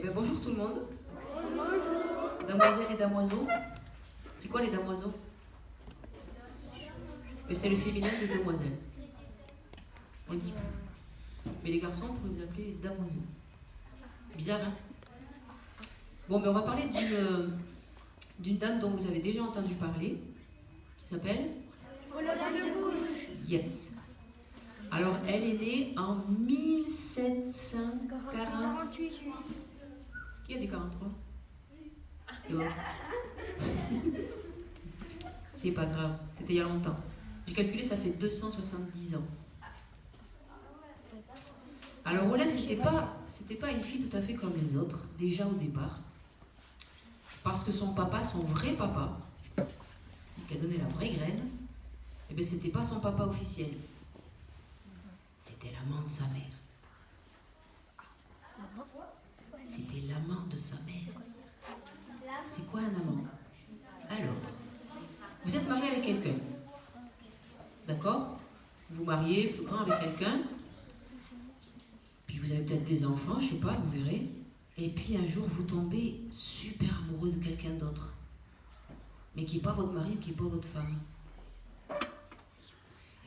Eh bien bonjour tout le monde. Bonjour. Damoiselles et damoiseaux. C'est quoi les damoiseaux? Mais c'est le féminin de demoiselle. On le dit plus. Mais les garçons, on pourrait vous appeler damoiseaux. Bizarre, hein? Bon, mais on va parler d'une dame dont vous avez déjà entendu parler, qui s'appelle Olympe de Gouges. Yes. Alors, elle est née en 1748. Qui a dit 43? C'est pas grave, c'était il y a longtemps. J'ai calculé, ça fait 270 ans. Alors Olympe, c'était pas une fille tout à fait comme les autres, déjà au départ. Parce que son papa, son vrai papa, qui a donné la vraie graine, eh bien c'était pas son papa officiel. C'était l'amant de sa mère. C'était l'amant de sa mère. C'est quoi un amant? Alors, vous êtes marié avec quelqu'un. D'accord? Vous mariez plus grand avec quelqu'un. Puis vous avez peut-être des enfants, je sais pas, vous verrez. Et puis un jour, vous tombez super amoureux de quelqu'un d'autre. Mais qui n'est pas votre mari, qui n'est pas votre femme.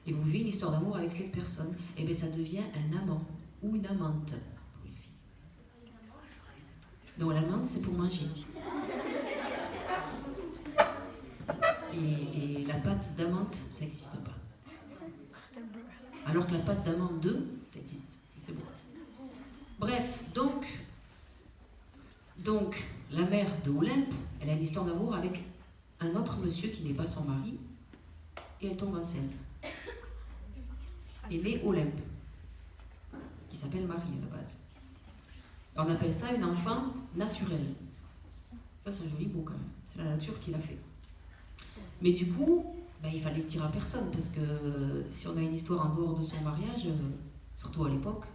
Et vous vivez une histoire d'amour avec cette personne. Et bien ça devient un amant ou une amante pour les filles. Donc l'amante, c'est pour manger. Et la pâte d'amante, ça n'existe pas. Alors que la pâte d'amande 2, ça existe. C'est bon. Bref, donc, la mère de Olympe, elle a une histoire d'amour avec un autre monsieur qui n'est pas son mari, et elle tombe enceinte. Et naît Olympe, qui s'appelle Marie à la base. On appelle ça une enfant naturelle. Ça, c'est un joli mot quand même. C'est la nature qui l'a fait. Mais du coup, il fallait le dire à personne, parce que si on a une histoire en dehors de son mariage, surtout à l'époque,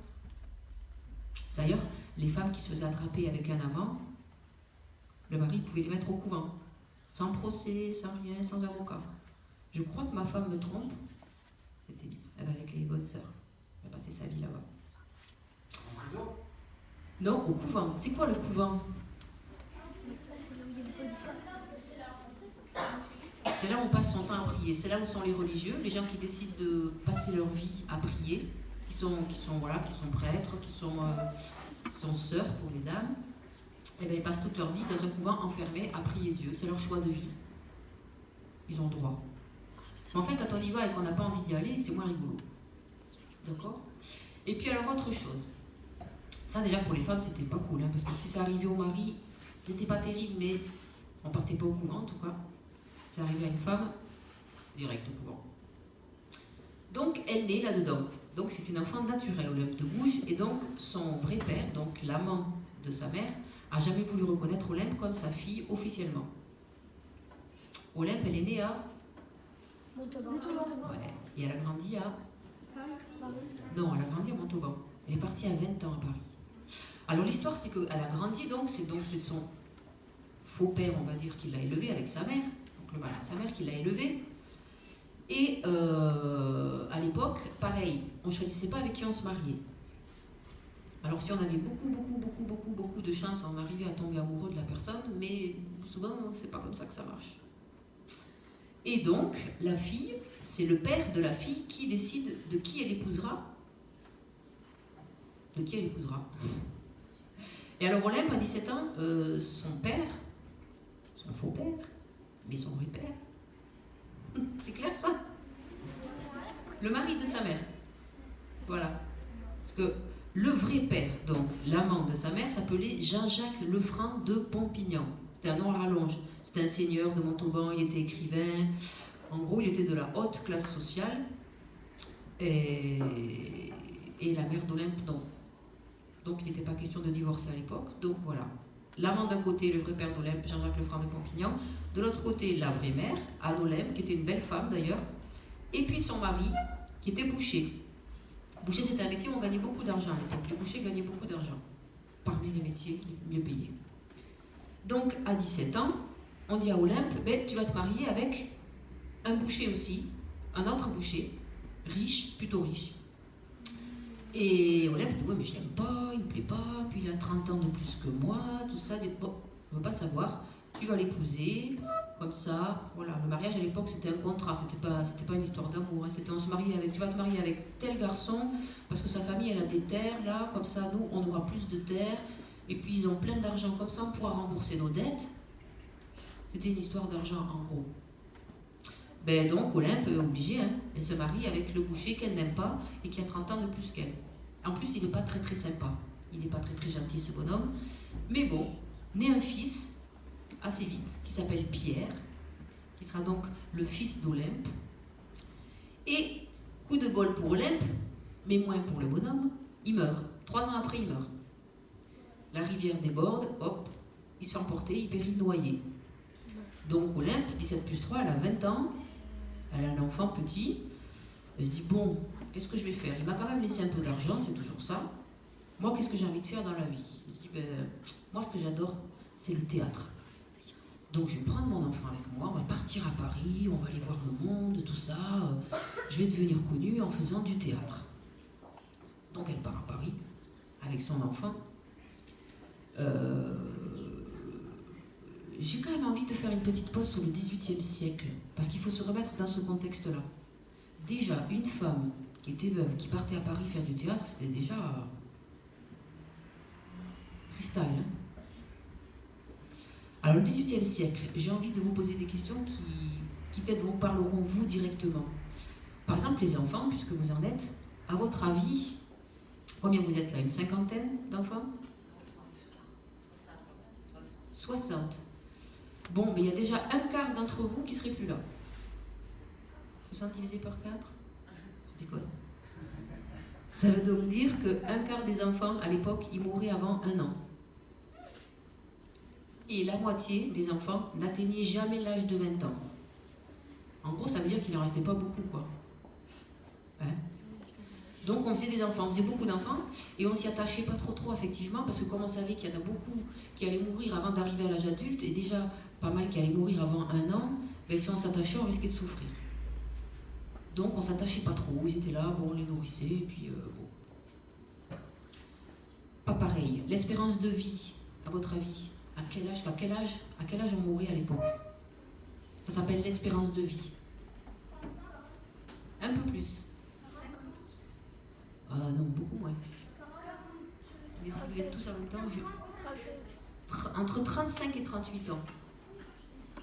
d'ailleurs, les femmes qui se faisaient attraper avec un amant, le mari pouvait les mettre au couvent, sans procès, sans rien, sans avocat. Je crois que ma femme me trompe. C'était bien, elle va avec les bonnes sœurs. Elle a passé sa vie là-bas. En prison? Non, au couvent. C'est quoi le couvent? C'est là où on passe son temps à prier. C'est là où sont les religieux, les gens qui décident de passer leur vie à prier, qui sont prêtres, qui sont sœurs pour les dames. Et bien ils passent toute leur vie dans un couvent enfermé à prier Dieu. C'est leur choix de vie. Ils ont le droit. Mais en fait, quand on y va et qu'on n'a pas envie d'y aller, c'est moins rigolo. D'accord? Et puis alors, autre chose. Ça, déjà, pour les femmes, c'était pas cool, hein, parce que si ça arrivait au mari, c'était pas terrible, mais on partait pas au couvent, en tout cas. Si ça arrivait à une femme, direct au couvent. Donc, elle naît là-dedans. Donc, c'est une enfant naturelle, Olympe de Gouges, et donc, son vrai père, donc l'amant de sa mère, a jamais voulu reconnaître Olympe comme sa fille officiellement. Olympe, elle est née à Montauban. Ouais. Et elle a grandi à Non, elle a grandi à Montauban. Elle est partie à 20 ans à Paris. Alors l'histoire, c'est qu'elle a grandi, c'est son faux père, on va dire, qui l'a élevée avec sa mère, donc le mari de sa mère qui l'a élevée. Et à l'époque, pareil, on ne choisissait pas avec qui on se mariait. Alors si on avait beaucoup de chance, on arrivait à tomber amoureux de la personne, mais souvent, c'est pas comme ça que ça marche. Et donc, la fille, c'est le père de la fille qui décide de qui elle épousera. De qui elle épousera. Et alors, Olympe, à 17 ans, son père, son faux père, mais son vrai père, c'est clair ça? Le mari de sa mère. Voilà. Parce que le vrai père, donc l'amant de sa mère, s'appelait Jean-Jacques Lefranc de Pompignan. C'était un nom à rallonge. C'était un seigneur de Montauban, il était écrivain. En gros, il était de la haute classe sociale. Et la mère d'Olympe, non. Donc, il n'était pas question de divorcer à l'époque. Donc, voilà. L'amant d'un côté, le vrai père d'Olympe, Jean-Jacques Lefranc de Pompignan. De l'autre côté, la vraie mère, Anne Olympe, qui était une belle femme d'ailleurs. Et puis son mari, qui était boucher. Boucher, c'était un métier où on gagnait beaucoup d'argent à l'époque. Les bouchers gagnaient beaucoup d'argent. Parmi les métiers les mieux payés. Donc, à 17 ans, on dit à Olympe, tu vas te marier avec un boucher aussi, un autre boucher, riche, plutôt riche. Et Olympe dit, ouais, mais je l'aime pas, il me plaît pas, puis il a 30 ans de plus que moi, tout ça. Bon, on ne veut pas savoir. Tu vas l'épouser, comme ça. Voilà, le mariage à l'époque c'était un contrat, c'était pas une histoire d'amour. Hein. C'était on se marie avec, tu vas te marier avec tel garçon parce que sa famille elle a des terres là, comme ça nous on aura plus de terres. Et puis ils ont plein d'argent, comme ça on pourra rembourser nos dettes. C'était une histoire d'argent en gros. Ben donc Olympe est obligée, hein. Elle se marie avec le boucher qu'elle n'aime pas et qui a 30 ans de plus qu'elle. En plus il n'est pas très très sympa, il n'est pas très très gentil ce bonhomme. Mais bon, naît un fils assez vite, qui s'appelle Pierre, qui sera donc le fils d'Olympe. Et, coup de bol pour Olympe, mais moins pour le bonhomme, il meurt. 3 ans après, il meurt. La rivière déborde, hop, il se fait emporter, il périt noyé. Donc Olympe, 17 plus 3, elle a 20 ans, elle a un enfant petit, elle se dit, bon, qu'est-ce que je vais faire? Il m'a quand même laissé un peu d'argent, c'est toujours ça. Moi, qu'est-ce que j'ai envie de faire dans la vie? Je dis, ben, moi, ce que j'adore, c'est le théâtre. Donc je vais prendre mon enfant avec moi, on va partir à Paris, on va aller voir le monde, tout ça. Je vais devenir connue en faisant du théâtre. Donc elle part à Paris avec son enfant. J'ai quand même envie de faire une petite pause sur le XVIIIe siècle, parce qu'il faut se remettre dans ce contexte-là. Déjà, une femme qui était veuve, qui partait à Paris faire du théâtre, c'était déjà freestyle, hein. Alors, le XVIIIe siècle, j'ai envie de vous poser des questions qui peut-être vous parleront vous directement. Par exemple, les enfants, puisque vous en êtes, à votre avis, combien vous êtes là? Une cinquantaine d'enfants? 60. Bon, mais il y a déjà un quart d'entre vous qui ne serait plus là. 60 divisé par 4? Je déconne. Ça veut donc dire qu'un quart des enfants, à l'époque, ils mouraient avant 1 an. Et la moitié des enfants n'atteignaient jamais l'âge de 20 ans. En gros, ça veut dire qu'il n'en restait pas beaucoup, quoi. Hein? Donc on faisait des enfants, on faisait beaucoup d'enfants, et on s'y attachait pas trop effectivement, parce que comme on savait qu'il y en a beaucoup qui allaient mourir avant d'arriver à l'âge adulte, et déjà pas mal qui allaient mourir avant 1 an, ben si on s'attachait, on risquait de souffrir. Donc on s'attachait pas trop, ils étaient là, bon, on les nourrissait, et puis bon. Pas pareil. L'espérance de vie, à votre avis, à quel âge on mourait à l'époque? Ça s'appelle l'espérance de vie. Un peu plus. Ah non, beaucoup moins. Et si vous êtes tous en même temps, entre 35 et 38 ans.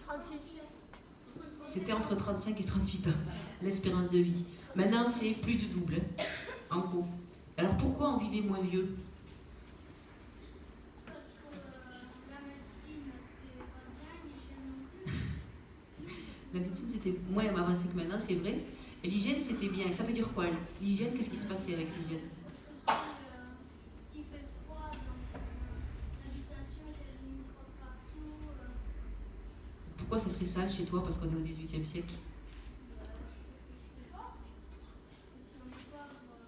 36. C'était entre 35 et 38 ans, l'espérance de vie. Maintenant, c'est plus du double, hein, en gros. Alors pourquoi on vivait moins vieux? Parce que la médecine, c'était pas bien, l'hygiène. La médecine, c'était moins avancé que maintenant, c'est vrai. Et l'hygiène, c'était bien. Ça veut dire quoi? L'hygiène, qu'est-ce qui se passait avec l'hygiène? S'il fait froid, donc l'habitation, il y a des microbes partout. Pourquoi ça serait sale chez toi parce qu'on est au XVIIIe siècle?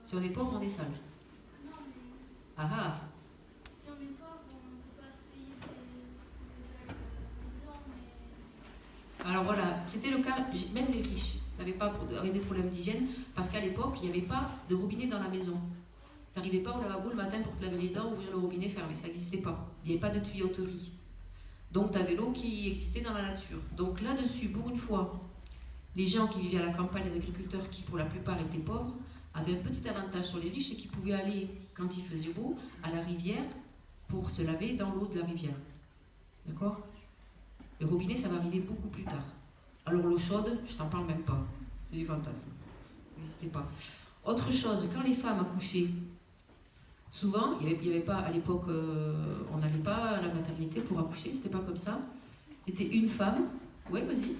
Si on est pauvre, on est sale. Non, mais Ah ah. si on est pauvre, on ne peut pas se payer des maisons, mais... Alors voilà, c'était le cas, même les riches avaient des problèmes d'hygiène parce qu'à l'époque, il n'y avait pas de robinet dans la maison. Tu n'arrivais pas au lavabo le matin pour te laver les dents, ouvrir le robinet fermé, ça n'existait pas. Il n'y avait pas de tuyauterie. Donc tu avais l'eau qui existait dans la nature. Donc là-dessus, pour une fois, les gens qui vivaient à la campagne, les agriculteurs qui pour la plupart étaient pauvres, avaient un petit avantage sur les riches, c'est qu'ils pouvaient aller, quand il faisait beau, à la rivière pour se laver dans l'eau de la rivière. D'accord? Le robinet, ça va arriver beaucoup plus tard. Alors l'eau chaude, je t'en parle même pas. C'est du fantasme. Ça n'existait pas. Autre chose, quand les femmes accouchaient, souvent, il y avait pas, à l'époque, on n'allait pas à la maternité pour accoucher, c'était pas comme ça. C'était une femme. Ouais, vas-y.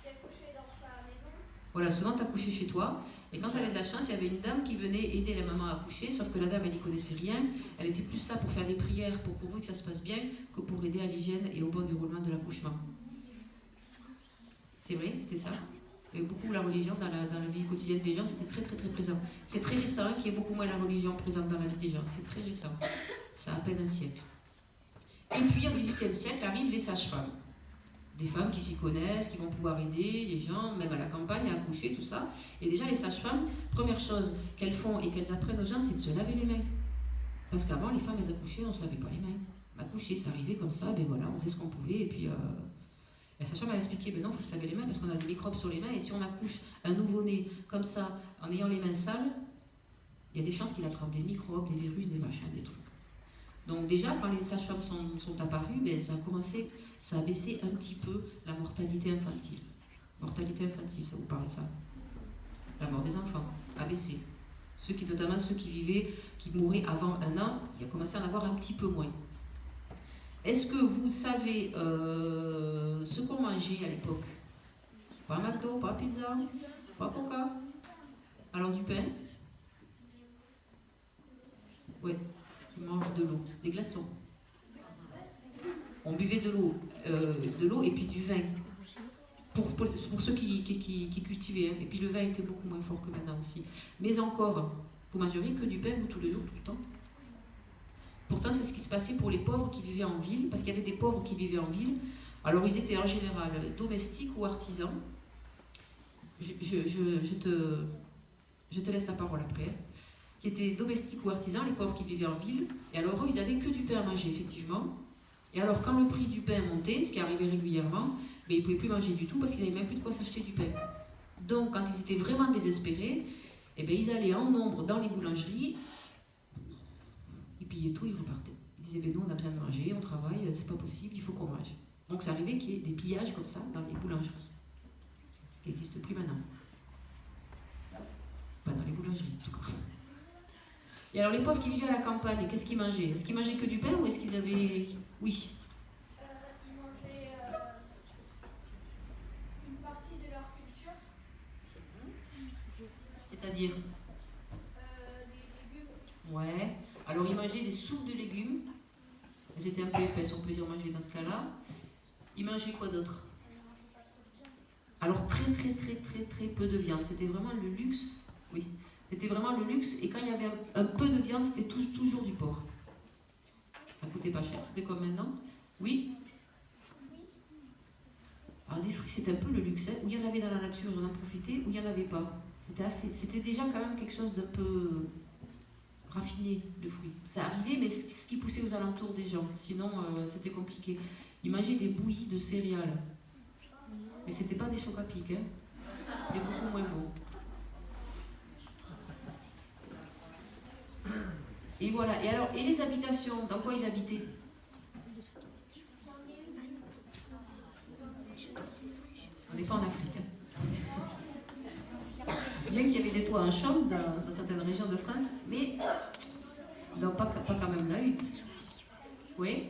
Accoucher dans sa maison. Voilà, souvent t'accouchais chez toi. Et quand tu avais de la chance, il y avait une dame qui venait aider la maman à accoucher, sauf que la dame, elle n'y connaissait rien. Elle était plus là pour faire des prières, pour pourvu que ça se passe bien, que pour aider à l'hygiène et au bon déroulement de l'accouchement. C'est vrai, c'était ça. Il y avait beaucoup la religion dans la vie quotidienne des gens, c'était très présent. C'est très récent qu'il y ait beaucoup moins la religion présente dans la vie des gens, c'est très récent. Ça a à peine un siècle. Et puis, au XVIIIe siècle, arrivent les sages-femmes. Des femmes qui s'y connaissent, qui vont pouvoir aider les gens, même à la campagne, à accoucher, tout ça. Et déjà, les sages-femmes, première chose qu'elles font et qu'elles apprennent aux gens, c'est de se laver les mains. Parce qu'avant, les femmes, elles accouchaient, on ne se lavait pas les mains. Accoucher, ça arrivait comme ça, ben voilà, on faisait ce qu'on pouvait, et puis la sage-femme m'a expliqué, ben non, il faut se laver les mains parce qu'on a des microbes sur les mains, et si on accouche un nouveau-né comme ça, en ayant les mains sales, il y a des chances qu'il attrape des microbes, des virus, des machins, des trucs. Donc déjà, quand les sages-femmes sont apparues, ben, ça a baissé un petit peu la mortalité infantile. Mortalité infantile, ça vous parle ça? La mort des enfants a baissé. Notamment ceux qui mouraient avant 1 an, il a commencé à en avoir un petit peu moins. Est-ce que vous savez ce qu'on mangeait à l'époque? Pas McDo, pas pizza, pas Coca. Alors du pain? Ouais, on mange de l'eau, des glaçons. On buvait de l'eau et puis du vin. Pour ceux qui cultivaient. Hein. Et puis le vin était beaucoup moins fort que maintenant aussi. Mais encore, vous mangeriez que du pain tous les jours, tout le temps. Pourtant, c'est ce qui se passait pour les pauvres qui vivaient en ville, parce qu'il y avait des pauvres qui vivaient en ville. Alors, ils étaient en général domestiques ou artisans. Je te laisse la parole après. Qui étaient domestiques ou artisans, les pauvres qui vivaient en ville. Et alors, eux, ils n'avaient que du pain à manger, effectivement. Et alors, quand le prix du pain montait, ce qui arrivait régulièrement, mais ils ne pouvaient plus manger du tout parce qu'ils n'avaient même plus de quoi s'acheter du pain. Donc, quand ils étaient vraiment désespérés, eh bien, ils allaient en nombre dans les boulangeries, ils pillaient tout, ils repartaient. Ils disaient, ben, nous, on a besoin de manger, on travaille, c'est pas possible, il faut qu'on mange. Donc, c'est arrivé qu'il y ait des pillages comme ça dans les boulangeries. Ce qui n'existe plus maintenant. Pas dans les boulangeries, en tout cas. Et alors, les pauvres qui vivaient à la campagne, qu'est-ce qu'ils mangeaient? Est-ce qu'ils mangeaient que du pain ou est-ce qu'ils avaient... Oui. Ils mangeaient une partie de leur culture. C'est-à-dire Les légumes. Ouais. Alors, ils mangeaient des soupes de légumes. Elles étaient un peu épaisses, on peut dire manger dans ce cas-là. Ils mangeaient quoi d'autre? Alors, très, très, très, très, très peu de viande. C'était vraiment le luxe. Oui. C'était vraiment le luxe. Et quand il y avait un peu de viande, c'était toujours du porc. Ça coûtait pas cher. C'était comme maintenant. Oui. Alors, des fruits, c'était un peu le luxe. Hein. Où il y en avait dans la nature, on en profitait. Où il n'y en avait pas. C'était déjà quand même quelque chose d'un peu raffiné, le fruit. Ça arrivait, mais ce qui poussait aux alentours des gens. Sinon, c'était compliqué. Ils mangeaient des bouillies de céréales. Mais c'était pas des chocs à pic, hein. C'était beaucoup moins beau. Et voilà. Et les habitations, dans quoi ils habitaient? On n'est pas en Afrique. Hein. C'est bien qu'il y avait des toits en chaume dans certaines régions de France, mais non, pas quand même la hutte. Oui?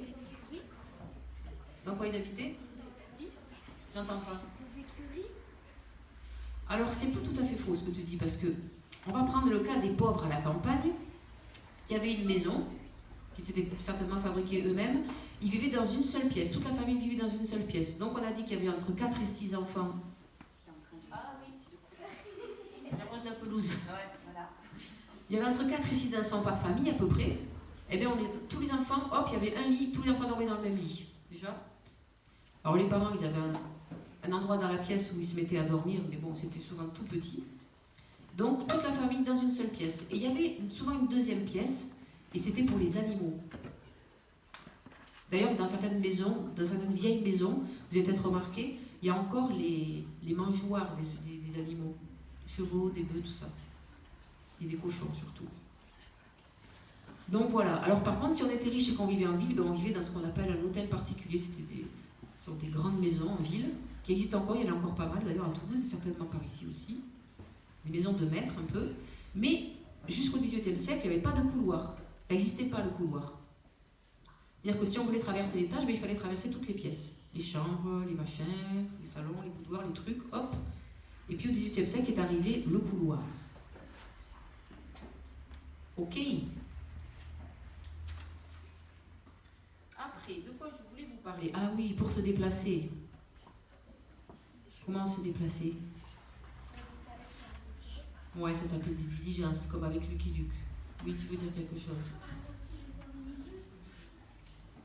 Dans quoi ils habitaient? J'entends pas. Alors, c'est pas tout à fait faux ce que tu dis, parce que on va prendre le cas des pauvres à la campagne, qui avaient une maison, qui s'étaient certainement fabriquée eux-mêmes. Ils vivaient dans une seule pièce, toute la famille vivait dans une seule pièce. Donc, on a dit qu'il y avait entre 4 et 6 enfants. Ah oui, la rose de la pelouse. Il y avait entre 4 et 6 enfants par famille, à peu près. Eh bien, tous les enfants, hop, il y avait un lit, tous les enfants dormaient dans le même lit, déjà. Alors, les parents, ils avaient un endroit dans la pièce où ils se mettaient à dormir, mais bon, c'était souvent tout petit. Donc, toute la famille dans une seule pièce. Et il y avait souvent une deuxième pièce, et c'était pour les animaux. D'ailleurs, dans certaines maisons, dans certaines vieilles maisons, vous avez peut-être remarqué, il y a encore les mangeoires des animaux. Des chevaux, des bœufs, tout ça. Et des cochons, surtout. Donc voilà. Alors par contre, si on était riche et qu'on vivait en ville, ben on vivait dans ce qu'on appelle un hôtel particulier. Ce sont des grandes maisons en ville, qui existent encore, il y en a encore pas mal d'ailleurs à Toulouse, et certainement par ici aussi. Des maisons de maître un peu. Mais jusqu'au XVIIIe siècle, il n'y avait pas de couloir. Ça n'existait pas le couloir. C'est-à-dire que si on voulait traverser l'étage, ben, il fallait traverser toutes les pièces. Les chambres, les machins, les salons, les boudoirs, les trucs, hop. Et puis au XVIIIe siècle est arrivé le couloir. Ok. Après, de quoi je voulais vous parler? Ah oui, pour se déplacer. Comment se déplacer? Ouais, ça s'appelle des diligences, comme avec Lucky Luke. Oui, tu veux dire quelque chose?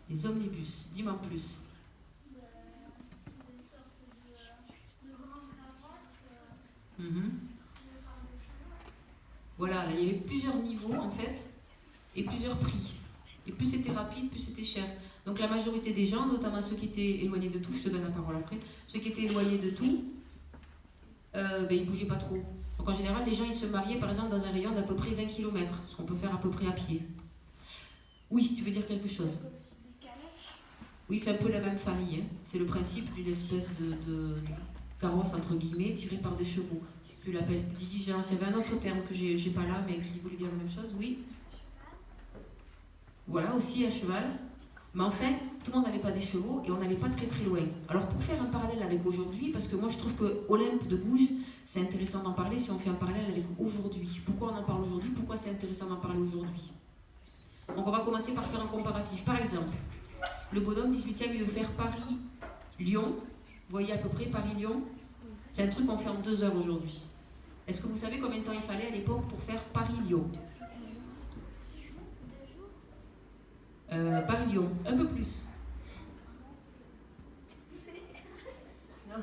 Les omnibus, dis-moi plus. Mhm. Voilà, là, il y avait plusieurs niveaux en fait, et plusieurs prix. Et plus c'était rapide, plus c'était cher. Donc la majorité des gens, notamment ceux qui étaient éloignés de tout, je te donne la parole après, ceux qui étaient éloignés de tout, ils ne bougeaient pas trop. Donc en général, les gens ils se mariaient par exemple dans un rayon d'à peu près 20 km, ce qu'on peut faire à peu près à pied. Oui, si tu veux dire quelque chose. Oui, c'est un peu la même famille. Hein. C'est le principe d'une espèce de carrosse entre guillemets tirée par des chevaux. Tu l'appelles diligence. Il y avait un autre terme que j'ai pas là, mais qui voulait dire la même chose. Oui. Voilà, aussi à cheval. Mais enfin, tout le monde n'avait pas des chevaux et on n'allait pas très très loin. Alors pour faire un parallèle avec aujourd'hui, parce que moi je trouve que Olympe de Gouges, c'est intéressant d'en parler si on fait un parallèle avec aujourd'hui. Pourquoi on en parle aujourd'hui? Pourquoi c'est intéressant d'en parler aujourd'hui? Donc on va commencer par faire un comparatif. Par exemple, le bonhomme 18e, il veut faire Paris-Lyon. Vous voyez à peu près Paris-Lyon? C'est un truc qu'on fait en 2 heures aujourd'hui. Est-ce que vous savez combien de temps il fallait à l'époque pour faire Paris-Lyon? Paris-Lyon, un peu plus. Non.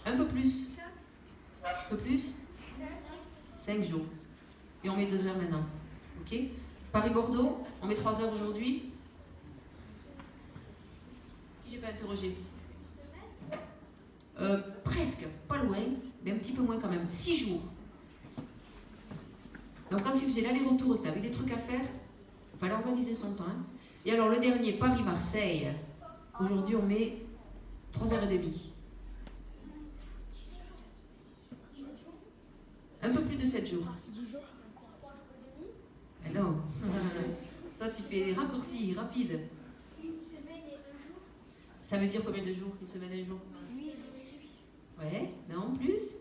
Un peu plus. Un peu plus. 5 jours. Et on met 2 heures maintenant. Ok? Paris-Bordeaux, on met 3 heures aujourd'hui. Qui j'ai pas interrogé? Presque, pas loin, mais un petit peu moins quand même. 6 jours. Donc quand tu faisais l'aller-retour et que tu avais des trucs à faire, il fallait organiser son temps. Hein. Et alors le dernier, Paris-Marseille, aujourd'hui on met 3h30. Un peu plus de 7 jours. Ah non. Toi tu fais des raccourcis rapides. Une semaine et 1 jour. Ça veut dire combien de jours? Une semaine et 1 jour? Ouais, non, plus? 2 semaines.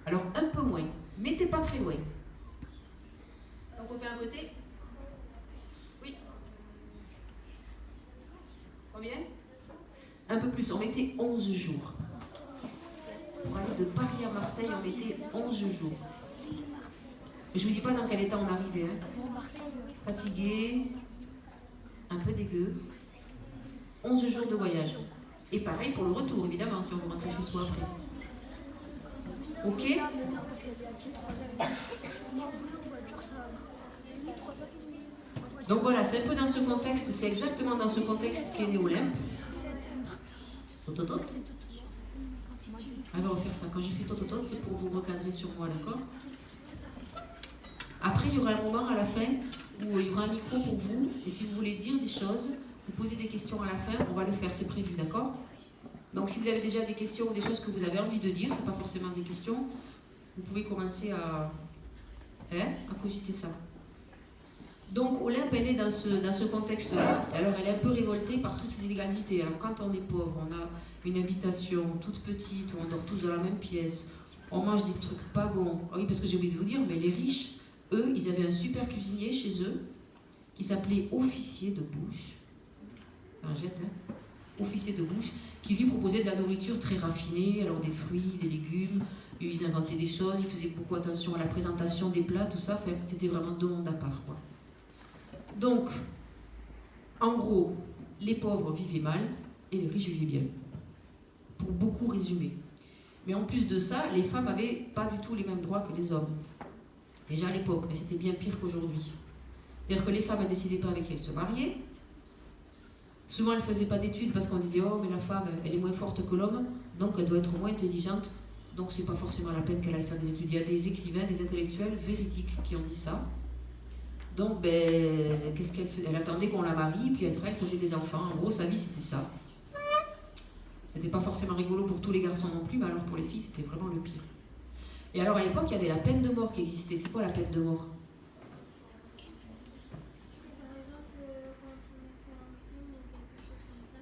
Alors un peu moins, mais t'es pas très loin. Donc on fait un côté? Oui. Combien? Un peu plus, on mettait 11 jours. Pour aller de Paris à Marseille, on mettait 11 jours. Mais je vous dis pas dans quel état on arrivait. Hein. Fatigué, un peu dégueu. 11 jours de voyage. Et pareil pour le retour, évidemment, si on veut rentrer chez soi après. Ok? Donc voilà, c'est un peu dans ce contexte, c'est exactement dans ce contexte qu'est né Olympe. Tototot. On va refaire ça. Quand j'ai fait tototot, c'est pour vous recadrer sur moi, d'accord? Après, il y aura un moment à la fin où il y aura un micro pour vous. Et si vous voulez dire des choses, vous posez des questions à la fin, on va le faire, c'est prévu, d'accord? Donc si vous avez déjà des questions ou des choses que vous avez envie de dire, c'est pas forcément des questions, vous pouvez commencer à cogiter ça. Donc Olympe, elle est dans ce contexte-là. Alors elle est un peu révoltée par toutes ces inégalités. Alors quand on est pauvre, on a une habitation toute petite, où on dort tous dans la même pièce, on mange des trucs pas bons. Ah oui, parce que j'ai oublié de vous dire, mais les riches, eux, ils avaient un super cuisinier chez eux qui s'appelait officier de bouche. C'est un jet, hein? Officier de bouche, qui lui proposait de la nourriture très raffinée, alors des fruits, des légumes, ils inventaient des choses, ils faisaient beaucoup attention à la présentation des plats, tout ça, enfin, c'était vraiment 2 mondes à part, quoi. Donc, en gros, les pauvres vivaient mal et les riches vivaient bien, pour beaucoup résumer. Mais en plus de ça, les femmes n'avaient pas du tout les mêmes droits que les hommes. Déjà à l'époque, mais c'était bien pire qu'aujourd'hui. C'est-à-dire que les femmes ne décidaient pas avec qui elles se mariaient. Souvent, elles ne faisaient pas d'études parce qu'on disait « Oh, mais la femme, elle est moins forte que l'homme, donc elle doit être moins intelligente, donc c'est pas forcément la peine qu'elle aille faire des études. » Il y a des écrivains, des intellectuels véridiques qui ont dit ça. Donc, qu'est-ce qu'elle faisait? Elle attendait qu'on la marie, puis après, elle faisait des enfants. En gros, sa vie, c'était ça. C'était pas forcément rigolo pour tous les garçons non plus, mais alors pour les filles, c'était vraiment le pire. Et alors, à l'époque, il y avait la peine de mort qui existait. C'est quoi la peine de mort?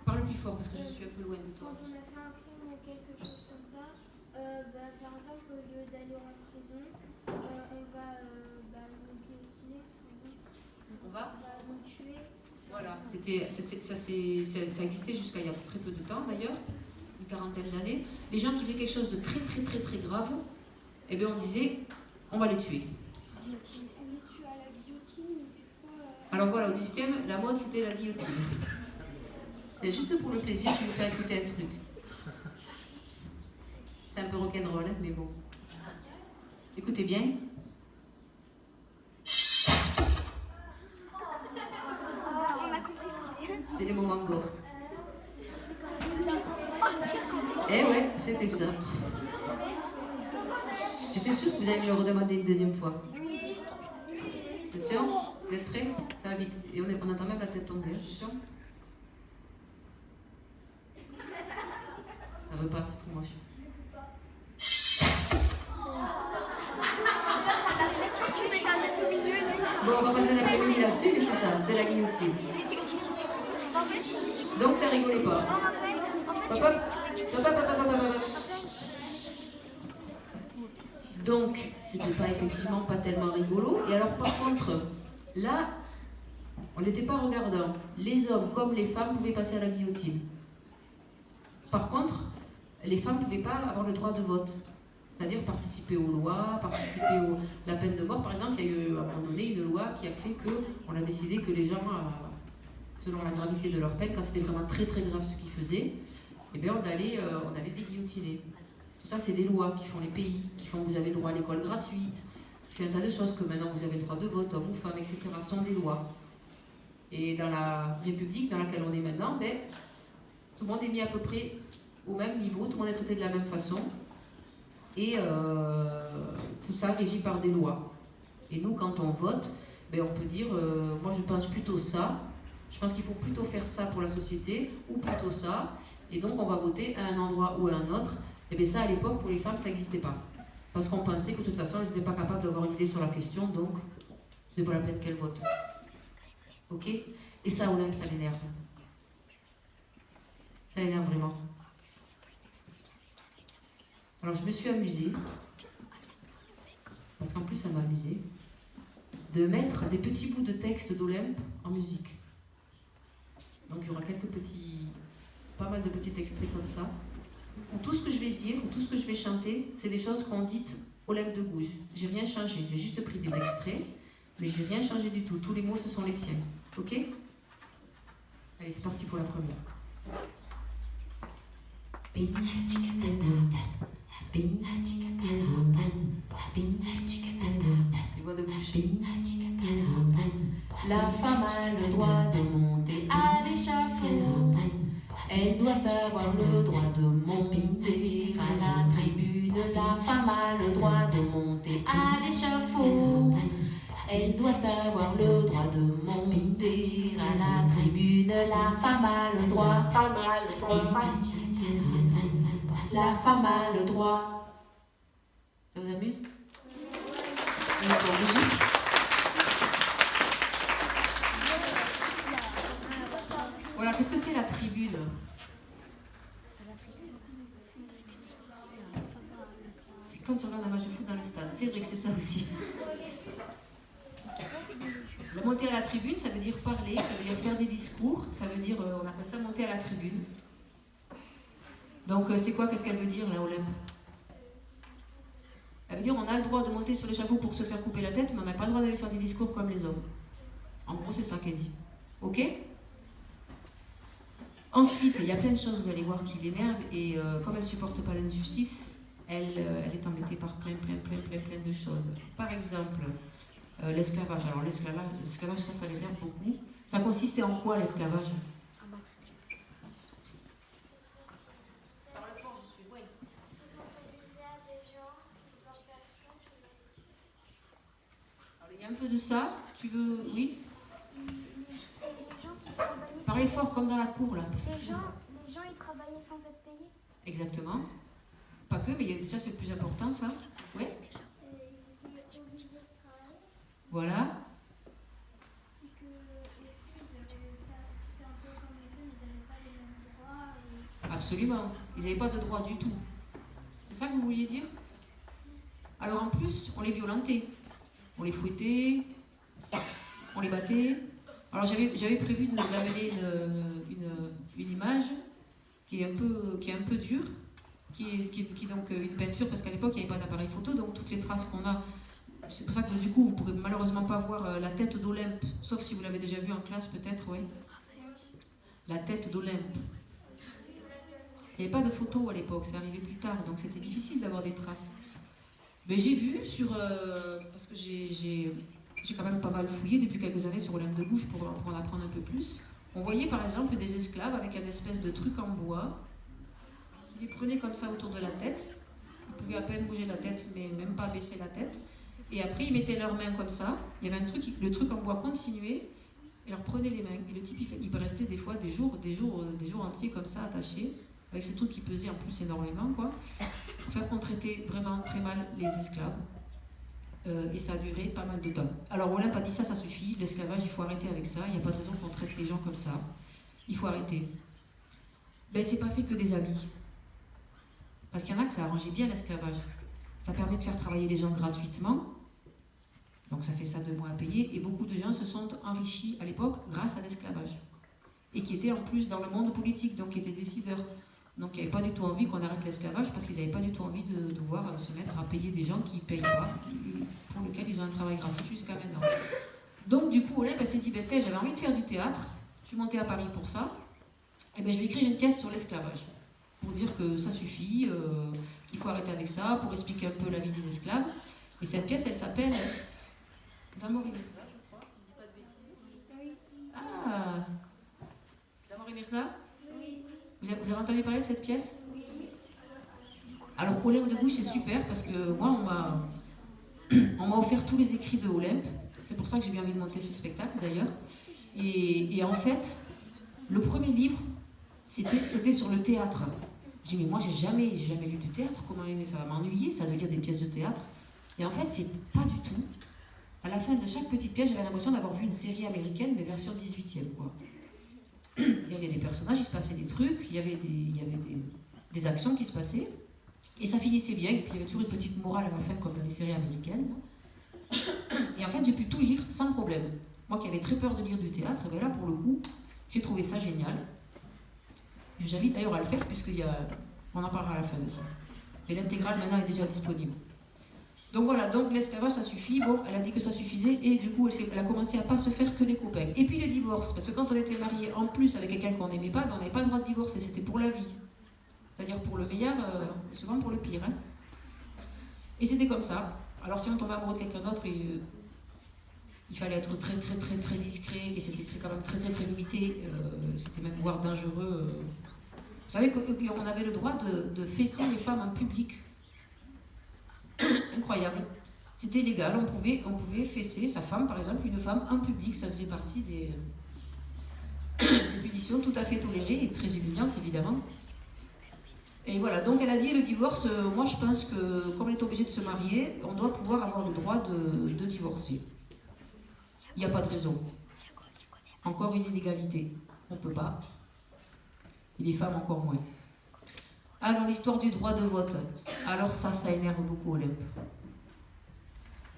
Parle plus fort parce que je suis un peu loin de toi. Quand on a fait un crime ou quelque chose comme ça, par exemple, au lieu d'aller en prison, on va nous guillotiner, On va nous tuer. Voilà, ça existait jusqu'à il y a très peu de temps d'ailleurs, une quarantaine d'années. Les gens qui faisaient quelque chose de très très très très grave, eh bien on disait, on va les tuer. On les tue à la guillotine ou des fois... Alors voilà, au 18e, la mode c'était la guillotine. C'est juste pour le plaisir, je vais vous faire écouter un truc. C'est un peu rock'n'roll, hein, mais bon. Écoutez bien. On a compris ce que c'est. C'est le moment gore. Eh ouais, c'était ça. J'étais sûre que vous allez me le redemander une deuxième fois. Attention, vous êtes prêts? Ça va vite. Et on entend même la tête tomber. Attention. Ça veut pas, c'est trop moche. Bon, on va passer l'après-midi là-dessus, mais c'est ça, c'était la guillotine. Donc ça rigolait pas. Hop, hop, hop, hop, hop, hop, hop, hop. Donc, c'était pas effectivement pas tellement rigolo. Et alors, par contre, là, on n'était pas regardant. Les hommes comme les femmes pouvaient passer à la guillotine. Par contre, les femmes ne pouvaient pas avoir le droit de vote. C'est-à-dire participer aux lois, participer à la peine de mort. Par exemple, il y a eu à un moment donné une loi qui a fait qu'on a décidé que les gens, selon la gravité de leur peine, quand c'était vraiment très très grave ce qu'ils faisaient, eh bien on allait les guillotiner. Tout ça, c'est des lois qui font les pays, qui font que vous avez droit à l'école gratuite, qui fait un tas de choses, que maintenant vous avez le droit de vote, homme ou femme, etc. Ce sont des lois. Et dans la République dans laquelle on est maintenant, ben, tout le monde est mis à peu près au même niveau, tout le monde est traité de la même façon. Et tout ça régi par des lois. Et nous, quand on vote, ben, on peut dire, moi je pense plutôt ça, je pense qu'il faut plutôt faire ça pour la société, ou plutôt ça, et donc on va voter à un endroit ou à un autre. Et bien ça, à l'époque, pour les femmes, ça n'existait pas. Parce qu'on pensait que de toute façon, elles n'étaient pas capables d'avoir une idée sur la question, donc ce n'est pas la peine qu'elles votent. Ok? Et ça, Olympe, ça l'énerve. Ça l'énerve vraiment. Alors je me suis amusée, parce qu'en plus ça m'a amusée, de mettre des petits bouts de texte d'Olympe en musique. Donc il y aura pas mal de petits extraits comme ça, où tout ce que je vais dire, ou tout ce que je vais chanter, c'est des choses qu'ont dites Olympe de Gouges. J'ai rien changé, j'ai juste pris des extraits, mais j'ai rien changé du tout. Tous les mots, ce sont les siens. Ok? Allez, c'est parti pour la première. Les voix de bouche. La femme a le droit de monter à l'échafaud. Elle doit avoir le droit de monter à la tribune. La femme a le droit de monter à l'échafaud. Elle doit avoir le droit de monter à la tribune. La femme a le droit. La femme a le droit. Ça vous amuse? Voilà, qu'est-ce que c'est la tribune? C'est comme tu regardes un match de foot dans le stade. C'est vrai que c'est ça aussi. La montée à la tribune, ça veut dire parler, ça veut dire faire des discours, ça veut dire, on appelle ça monter à la tribune. Donc c'est quoi, qu'est-ce qu'elle veut dire là, Olympe? Elle veut dire on a le droit de monter sur l'échafaud pour se faire couper la tête, mais on n'a pas le droit d'aller faire des discours comme les hommes. En gros, c'est ça qu'elle dit. Ok? Ensuite, il y a plein de choses, vous allez voir, qui l'énervent, et comme elle ne supporte pas l'injustice, elle est embêtée par plein de choses. Par exemple, l'esclavage. Alors l'esclavage, ça l'énerve beaucoup. Ça consistait en quoi, l'esclavage? Il y a un peu de ça, tu veux... Oui? Parlez fort, comme dans la cour, là. Les gens, ils travaillaient sans être payés. Exactement. Pas que, mais déjà, c'est le plus important, ça. Oui? Voilà. Absolument. Ils n'avaient pas de droit du tout. C'est ça que vous vouliez dire? Alors en plus, on les violentait. On les fouettait, on les battait. Alors j'avais prévu d'amener une image qui est un peu dure, qui est donc une peinture, parce qu'à l'époque il n'y avait pas d'appareil photo, donc toutes les traces qu'on a, c'est pour ça que du coup vous ne pourrez malheureusement pas voir la tête d'Olympe, sauf si vous l'avez déjà vue en classe peut-être, oui. la tête d'Olympe. Il n'y avait pas de photos à l'époque, c'est arrivé plus tard, donc c'était difficile d'avoir des traces. Mais j'ai vu sur... parce que j'ai quand même pas mal fouillé depuis quelques années sur Olympe de Gouges pour en apprendre un peu plus. On voyait par exemple des esclaves avec un espèce de truc en bois qui les prenaient comme ça autour de la tête. Ils pouvaient à peine bouger la tête, mais même pas baisser la tête. Et après, ils mettaient leurs mains comme ça. Il y avait un truc, le truc en bois continuait et leur prenait les mains. Et le type, il peut rester des fois des jours entiers comme ça, attaché, avec ce truc qui pesait en plus énormément, quoi. Enfin, on traitait vraiment très mal les esclaves. Et ça a duré pas mal de temps. Alors Olympe a dit ça suffit, l'esclavage, il faut arrêter avec ça, il n'y a pas de raison qu'on traite les gens comme ça. Il faut arrêter. Ben, c'est pas fait que des amis. Parce qu'il y en a que ça arrangeait bien l'esclavage. Ça permet de faire travailler les gens gratuitement. Donc ça fait ça de moins à payer. Et beaucoup de gens se sont enrichis à l'époque grâce à l'esclavage. Et qui étaient en plus dans le monde politique, donc qui étaient décideurs. Donc ils n'avaient pas du tout envie qu'on arrête l'esclavage parce qu'ils n'avaient pas du tout envie de devoir se mettre à payer des gens qui ne payent pas, pour lesquels ils ont un travail gratuit jusqu'à maintenant. Donc du coup, Olympe s'est dit, ben, j'avais envie de faire du théâtre, je suis montée à Paris pour ça, et ben, je vais écrire une pièce sur l'esclavage, pour dire que ça suffit, qu'il faut arrêter avec ça, pour expliquer un peu la vie des esclaves. Et cette pièce, elle s'appelle Zamor et Mirza, je crois, si je ne dis pas de bêtises. Ah, Zamor et Mirza? Vous avez entendu parler de cette pièce? Oui. Alors, Olympe de Gouges, c'est super parce que moi, on m'a offert tous les écrits de Olympe. C'est pour ça que j'ai bien envie de monter ce spectacle, d'ailleurs. Et en fait, le premier livre, c'était sur le théâtre. J'ai dit, mais moi, j'ai jamais lu du théâtre. Comment ça va m'ennuyer, ça, de lire des pièces de théâtre? Et en fait, c'est pas du tout. À la fin de chaque petite pièce, j'avais l'impression d'avoir vu une série américaine, mais version 18e, quoi. Il y avait des personnages, il se passait des trucs, il y avait des actions qui se passaient, et ça finissait bien, et puis il y avait toujours une petite morale à la fin, comme dans les séries américaines. Et en fait, j'ai pu tout lire sans problème. Moi qui avais très peur de lire du théâtre, et bien là, pour le coup, j'ai trouvé ça génial. J'invite d'ailleurs à le faire, on en parlera à la fin de ça. Mais l'intégrale, maintenant, est déjà disponible. Donc voilà, donc l'esclavage, ça suffit. Bon, elle a dit que ça suffisait et du coup, elle a commencé à pas se faire que des copains. Et puis le divorce, parce que quand on était marié en plus avec quelqu'un qu'on n'aimait pas, on n'avait pas le droit de divorcer, c'était pour la vie. C'est-à-dire pour le meilleur, et souvent pour le pire. Hein. Et c'était comme ça. Alors si on tombait amoureux de quelqu'un d'autre, il fallait être très très très très discret et c'était quand même très très très limité. C'était même voire dangereux. Vous savez qu'on avait le droit de fesser les femmes en public. Incroyable. C'était légal, on pouvait fesser sa femme, par exemple, une femme en public, ça faisait partie des punitions tout à fait tolérées et très humiliantes, évidemment. Et voilà, donc elle a dit, le divorce, moi je pense que, comme on est obligé de se marier, on doit pouvoir avoir le droit de divorcer. Il n'y a pas de raison. Encore une inégalité. On ne peut pas. Et les femmes encore moins. Alors, l'histoire du droit de vote. Alors ça énerve beaucoup Olympe.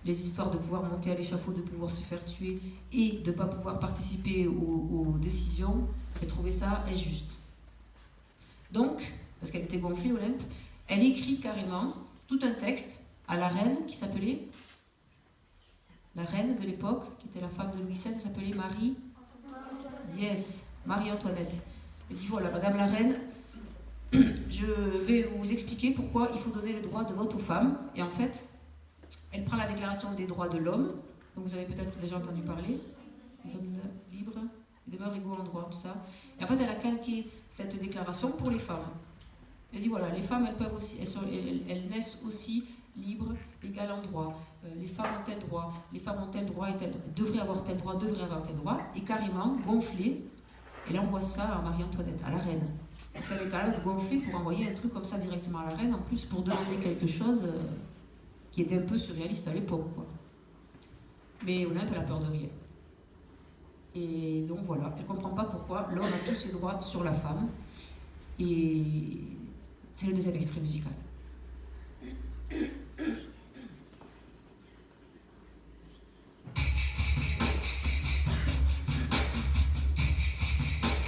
Les histoires de pouvoir monter à l'échafaud, de pouvoir se faire tuer et de ne pas pouvoir participer aux décisions, elle trouvait ça injuste. Donc, parce qu'elle était gonflée, Olympe, elle écrit carrément tout un texte à la reine qui s'appelait, la reine de l'époque, qui était la femme de Louis XVI, elle s'appelait Marie-Antoinette. Elle dit, voilà, Madame la reine, je vais vous expliquer pourquoi il faut donner le droit de vote aux femmes. Et en fait, elle prend la déclaration des droits de l'homme, dont vous avez peut-être déjà entendu parler, les hommes libres, ils demeurent égaux en droit, tout ça. Et en fait, elle a calqué cette déclaration pour les femmes. Elle dit, voilà, les femmes, elles peuvent aussi, elles naissent aussi libres, égales en droit. Les femmes ont tel droit, les femmes ont tel droit et devraient avoir tel droit, et carrément, gonflée, elle envoie ça à Marie-Antoinette, à la reine. Il fallait quand même être gonflé pour envoyer un truc comme ça directement à la reine, en plus pour demander quelque chose qui était un peu surréaliste à l'époque, quoi. Mais Olympe, elle a peur de rien. Et donc voilà, elle ne comprend pas pourquoi l'homme a tous ses droits sur la femme. Et c'est le deuxième extrait musical.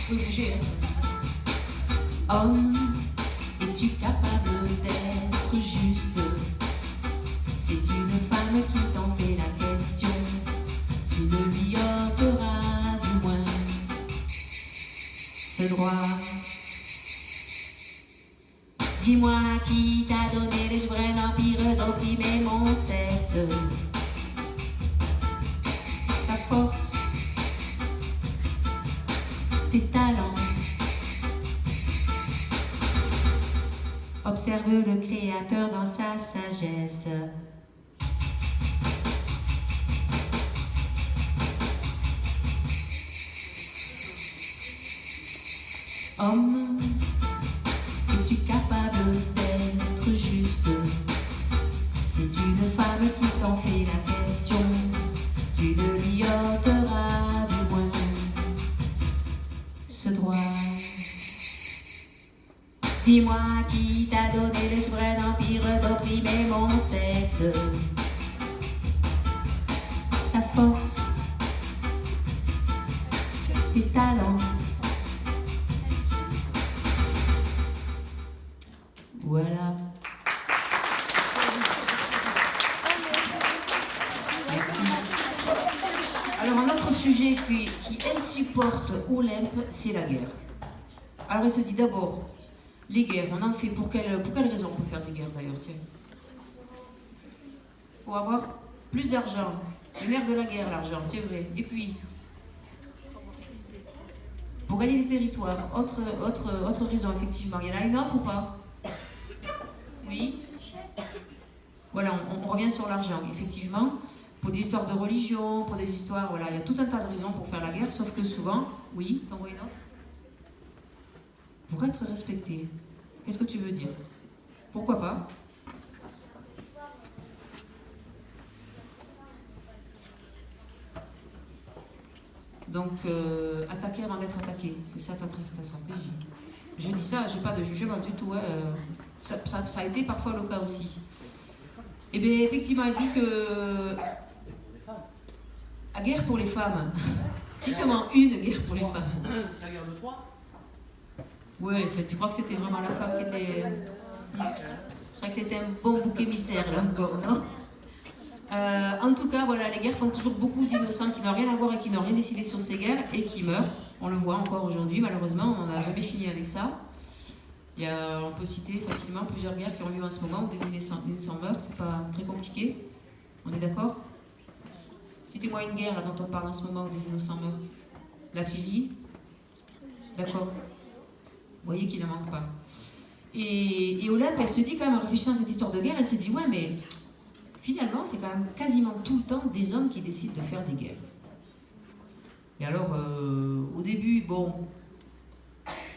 Vous bougez, hein? Homme, es-tu capable d'être juste? C'est une femme qui t'en fait la question. Tu ne lui ôteras du moins droit. Dis-moi qui t'a donné les souverains empires d'opprimer mon sexe. Ta force, tes talents. Observe le Créateur dans sa sagesse. Homme, es-tu capable d'être juste? C'est une femme qui t'en fait la question. Tu ne lui ôteras du moins ce droit. Dis-moi qui t'a donné le souverain empire d'opprimer mon sexe. Ta force, tes talents. Voilà. Merci. Alors un autre sujet qui insupporte Olympe, c'est la guerre. Alors elle se dit d'abord, les guerres, on en fait pour quelle raison on peut faire des guerres d'ailleurs, tiens? Pour avoir plus d'argent. Le nerf de la guerre, l'argent, c'est vrai. Et puis, pour gagner des territoires, autre raison, effectivement. Il y en a une autre ou pas? Oui. Voilà, on revient sur l'argent, effectivement. Pour des histoires de religion, pour des histoires, voilà, il y a tout un tas de raisons pour faire la guerre, sauf que souvent, oui, t'en vois une autre? Pour être respecté. Qu'est-ce que tu veux dire? Pourquoi pas? Donc, attaquer avant d'être attaqué, c'est ça ta stratégie. Je dis ça, j'ai pas de jugement du tout. Hein. Ça a été parfois le cas aussi. Et bien, effectivement, elle dit que la guerre pour les femmes. Cite-moi une guerre pour les femmes. La guerre de Troie. Ouais, en fait, tu crois que c'était vraiment la femme qui était... Je crois que c'était un bon bouc émissaire, là, encore, non? En tout cas, voilà, les guerres font toujours beaucoup d'innocents qui n'ont rien à voir et qui n'ont rien décidé sur ces guerres et qui meurent. On le voit encore aujourd'hui, malheureusement, on n'a jamais fini avec ça. On peut citer facilement plusieurs guerres qui ont lieu en ce moment où des innocents meurent, c'est pas très compliqué. On est d'accord? Citez-moi une guerre là, dont on parle en ce moment où des innocents meurent. La Syrie? D'accord. Vous voyez qu'il ne manque pas. Et Olympe, elle se dit quand même, en réfléchissant à cette histoire de guerre, elle se dit, ouais, mais finalement, c'est quand même quasiment tout le temps des hommes qui décident de faire des guerres. Et alors, au début, bon,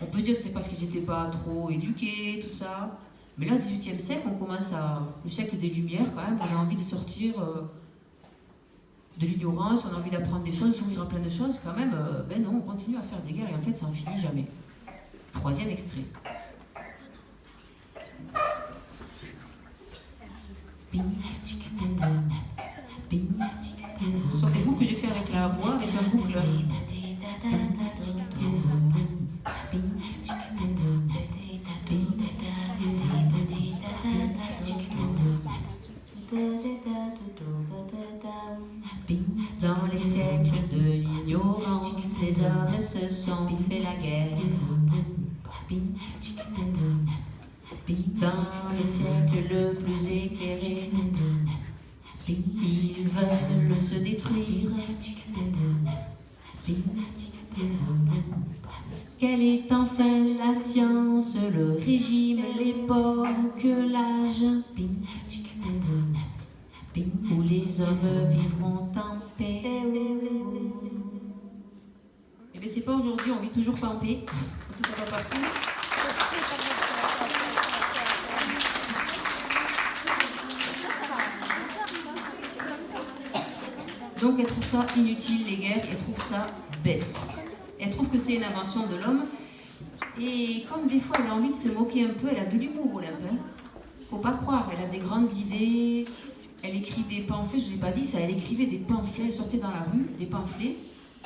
on peut dire que c'est parce qu'ils n'étaient pas trop éduqués, tout ça. Mais là, au XVIIIe siècle, on commence à... Le siècle des Lumières, quand même, on a envie de sortir de l'ignorance, on a envie d'apprendre des choses, s'ouvrir à plein de choses. Quand même, ben non, on continue à faire des guerres et en fait, ça n'en finit jamais. Troisième extrait. Ce sont des boucles que j'ai fait avec la voix, avec un boucleur. Dans les siècles de l'ignorance, les hommes se sont fait la guerre. Dans les siècles le plus éclairé, ils veulent se détruire. Quelle est enfin la science, le régime, l'époque, l'âge où les hommes vivront en paix? Eh bien c'est pas aujourd'hui, on vit toujours pas en paix, en tout cas pas partout. Donc elle trouve ça inutile, les guerres, elle trouve ça bête. Elle trouve que c'est une invention de l'homme. Et comme des fois elle a envie de se moquer un peu, elle a de l'humour, Olympe. Faut pas croire, elle a des grandes idées, elle écrit des pamphlets, je vous ai pas dit ça, elle écrivait des pamphlets, elle sortait dans la rue, des pamphlets,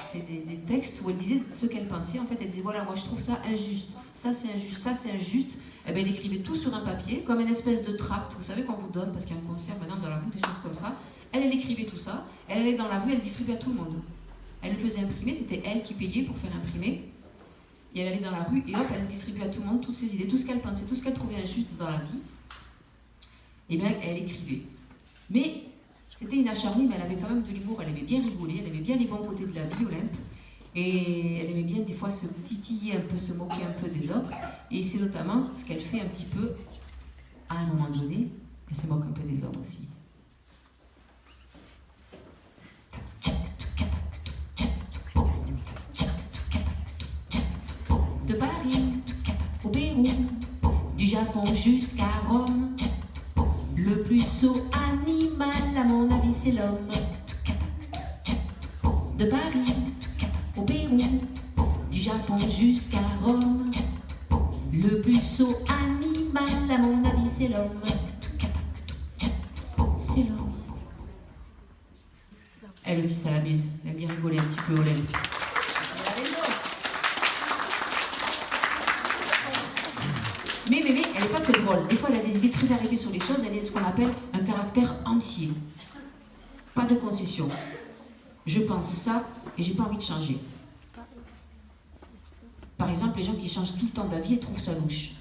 c'est des textes où elle disait ce qu'elle pensait. En fait, elle disait voilà, moi je trouve ça injuste, ça c'est injuste, ça c'est injuste. Et bien elle écrivait tout sur un papier, comme une espèce de tract, vous savez qu'on vous donne, parce qu'il y a un concert maintenant dans la rue, des choses comme ça. Elle écrivait tout ça, elle allait dans la rue, elle distribuait à tout le monde. Elle le faisait imprimer, c'était elle qui payait pour faire imprimer. et elle allait dans la rue et hop, elle distribuait à tout le monde toutes ses idées, tout ce qu'elle pensait, tout ce qu'elle trouvait injuste dans la vie. Et bien, elle écrivait. Mais c'était une acharnée, mais elle avait quand même de l'humour, elle aimait bien rigoler, elle aimait bien les bons côtés de la vie, Olympe. Et elle aimait bien des fois se titiller un peu, se moquer un peu des autres. Et c'est notamment ce qu'elle fait un petit peu à un moment donné. Elle se moque un peu des hommes aussi. De Paris au Pérou, du Japon jusqu'à Rome, le plus sot animal à mon avis c'est l'homme. De Paris au Pérou, du Japon jusqu'à Rome, le plus sot animal à mon avis c'est l'homme. C'est l'homme. Elle aussi ça l'amuse, elle aime bien rigoler un petit peu, Olympe. Elle a raison. Mais elle n'est pas que drôle. Des fois, elle a des idées très arrêtées sur les choses. Elle a ce qu'on appelle un caractère entier. Pas de concession. Je pense ça et j'ai pas envie de changer. Par exemple, les gens qui changent tout le temps d'avis, ils trouvent ça louche.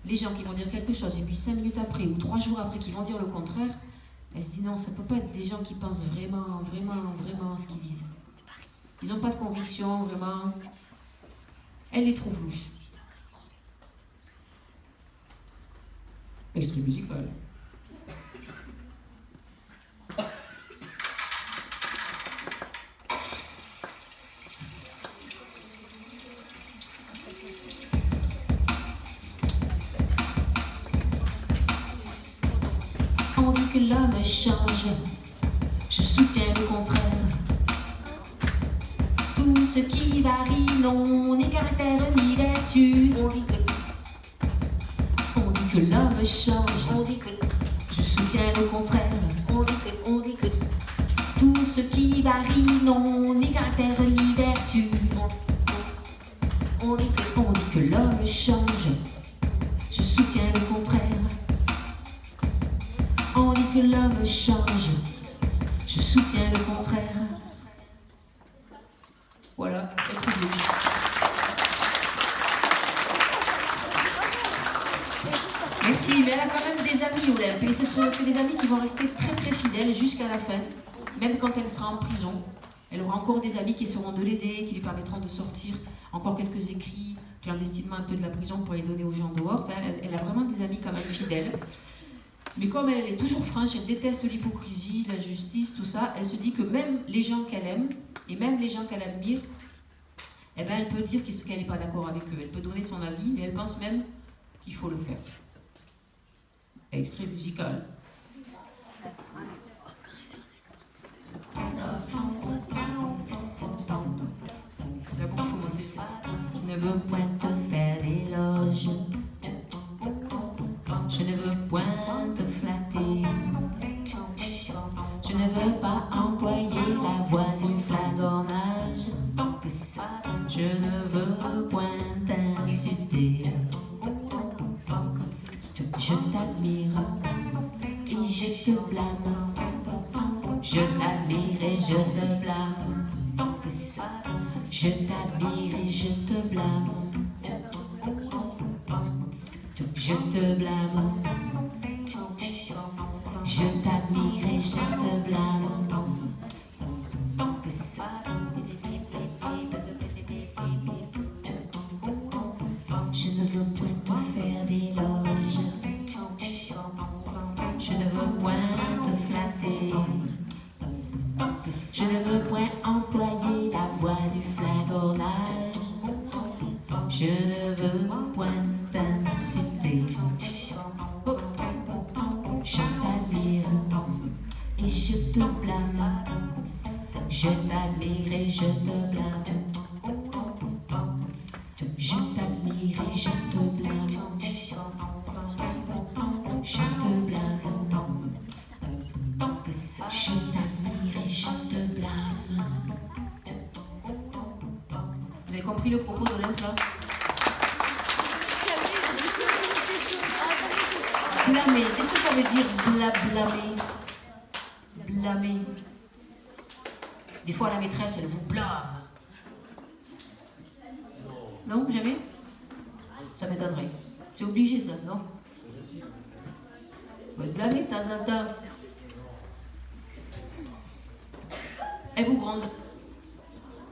Les gens qui vont dire quelque chose et puis 5 minutes après ou 3 jours après qui vont dire le contraire, elle se dit non, ça peut pas être des gens qui pensent vraiment ce qu'ils disent. Ils n'ont pas de conviction, vraiment. Elle les trouve louches. Extrait musical. On dit que l'homme change, je soutiens le contraire. Tout ce qui varie, non, ni caractère ni vertu. On dit que l'homme change, on dit que je soutiens le contraire. On dit que tout ce qui varie, non, ni caractère ni vertu. On dit que l'homme change, je soutiens le contraire. On dit que l'homme change, je soutiens le contraire. Voilà, elle trouve louche. Merci, mais elle a quand même des amis, Olympe. Et c'est des amis qui vont rester très très fidèles jusqu'à la fin. Même quand elle sera en prison. Elle aura encore des amis qui essaieront de l'aider, qui lui permettront de sortir encore quelques écrits clandestinement un peu de la prison pour les donner aux gens dehors. Enfin, elle a vraiment des amis quand même fidèles. Mais comme elle est toujours franche, elle déteste l'hypocrisie, l'injustice, tout ça, elle se dit que même les gens qu'elle aime, et même les gens qu'elle admire, eh ben, elle peut dire qu'elle n'est pas d'accord avec eux. Elle peut donner son avis, mais elle pense même qu'il faut le faire. Extrait musical. C'est là pour qu'il faut monter. Je ne veux point te faire d'éloges. Je ne veux point te flatter. Je ne veux pas employer la voix du flagornage. Je ne veux point t'insulter. Je t'admire et je te blâme. Je t'admire et je te blâme. Je t'admire et je te blâme. Je te blâme. Je t'admire et je te blâme. Je ne veux point te faire d'éloges. Je ne veux point te flatter. Je ne veux point employer la voix du flagornage. Je ne veux point t'insulter. Oh. Je t'admire et je te blâme. Je t'admire et je te blâme. Je t'admire et je te blâme. Je te blâme. Je t'admire et je te blâme. Vous avez compris le propos d'Olympe là? Blâmer, qu'est-ce que ça veut dire blâmer? Blâmer. Des fois la maîtresse elle vous blâme. Non, jamais? Ça m'étonnerait. C'est obligé ça, non? Vous êtes blâmé de temps en temps. Elle vous gronde.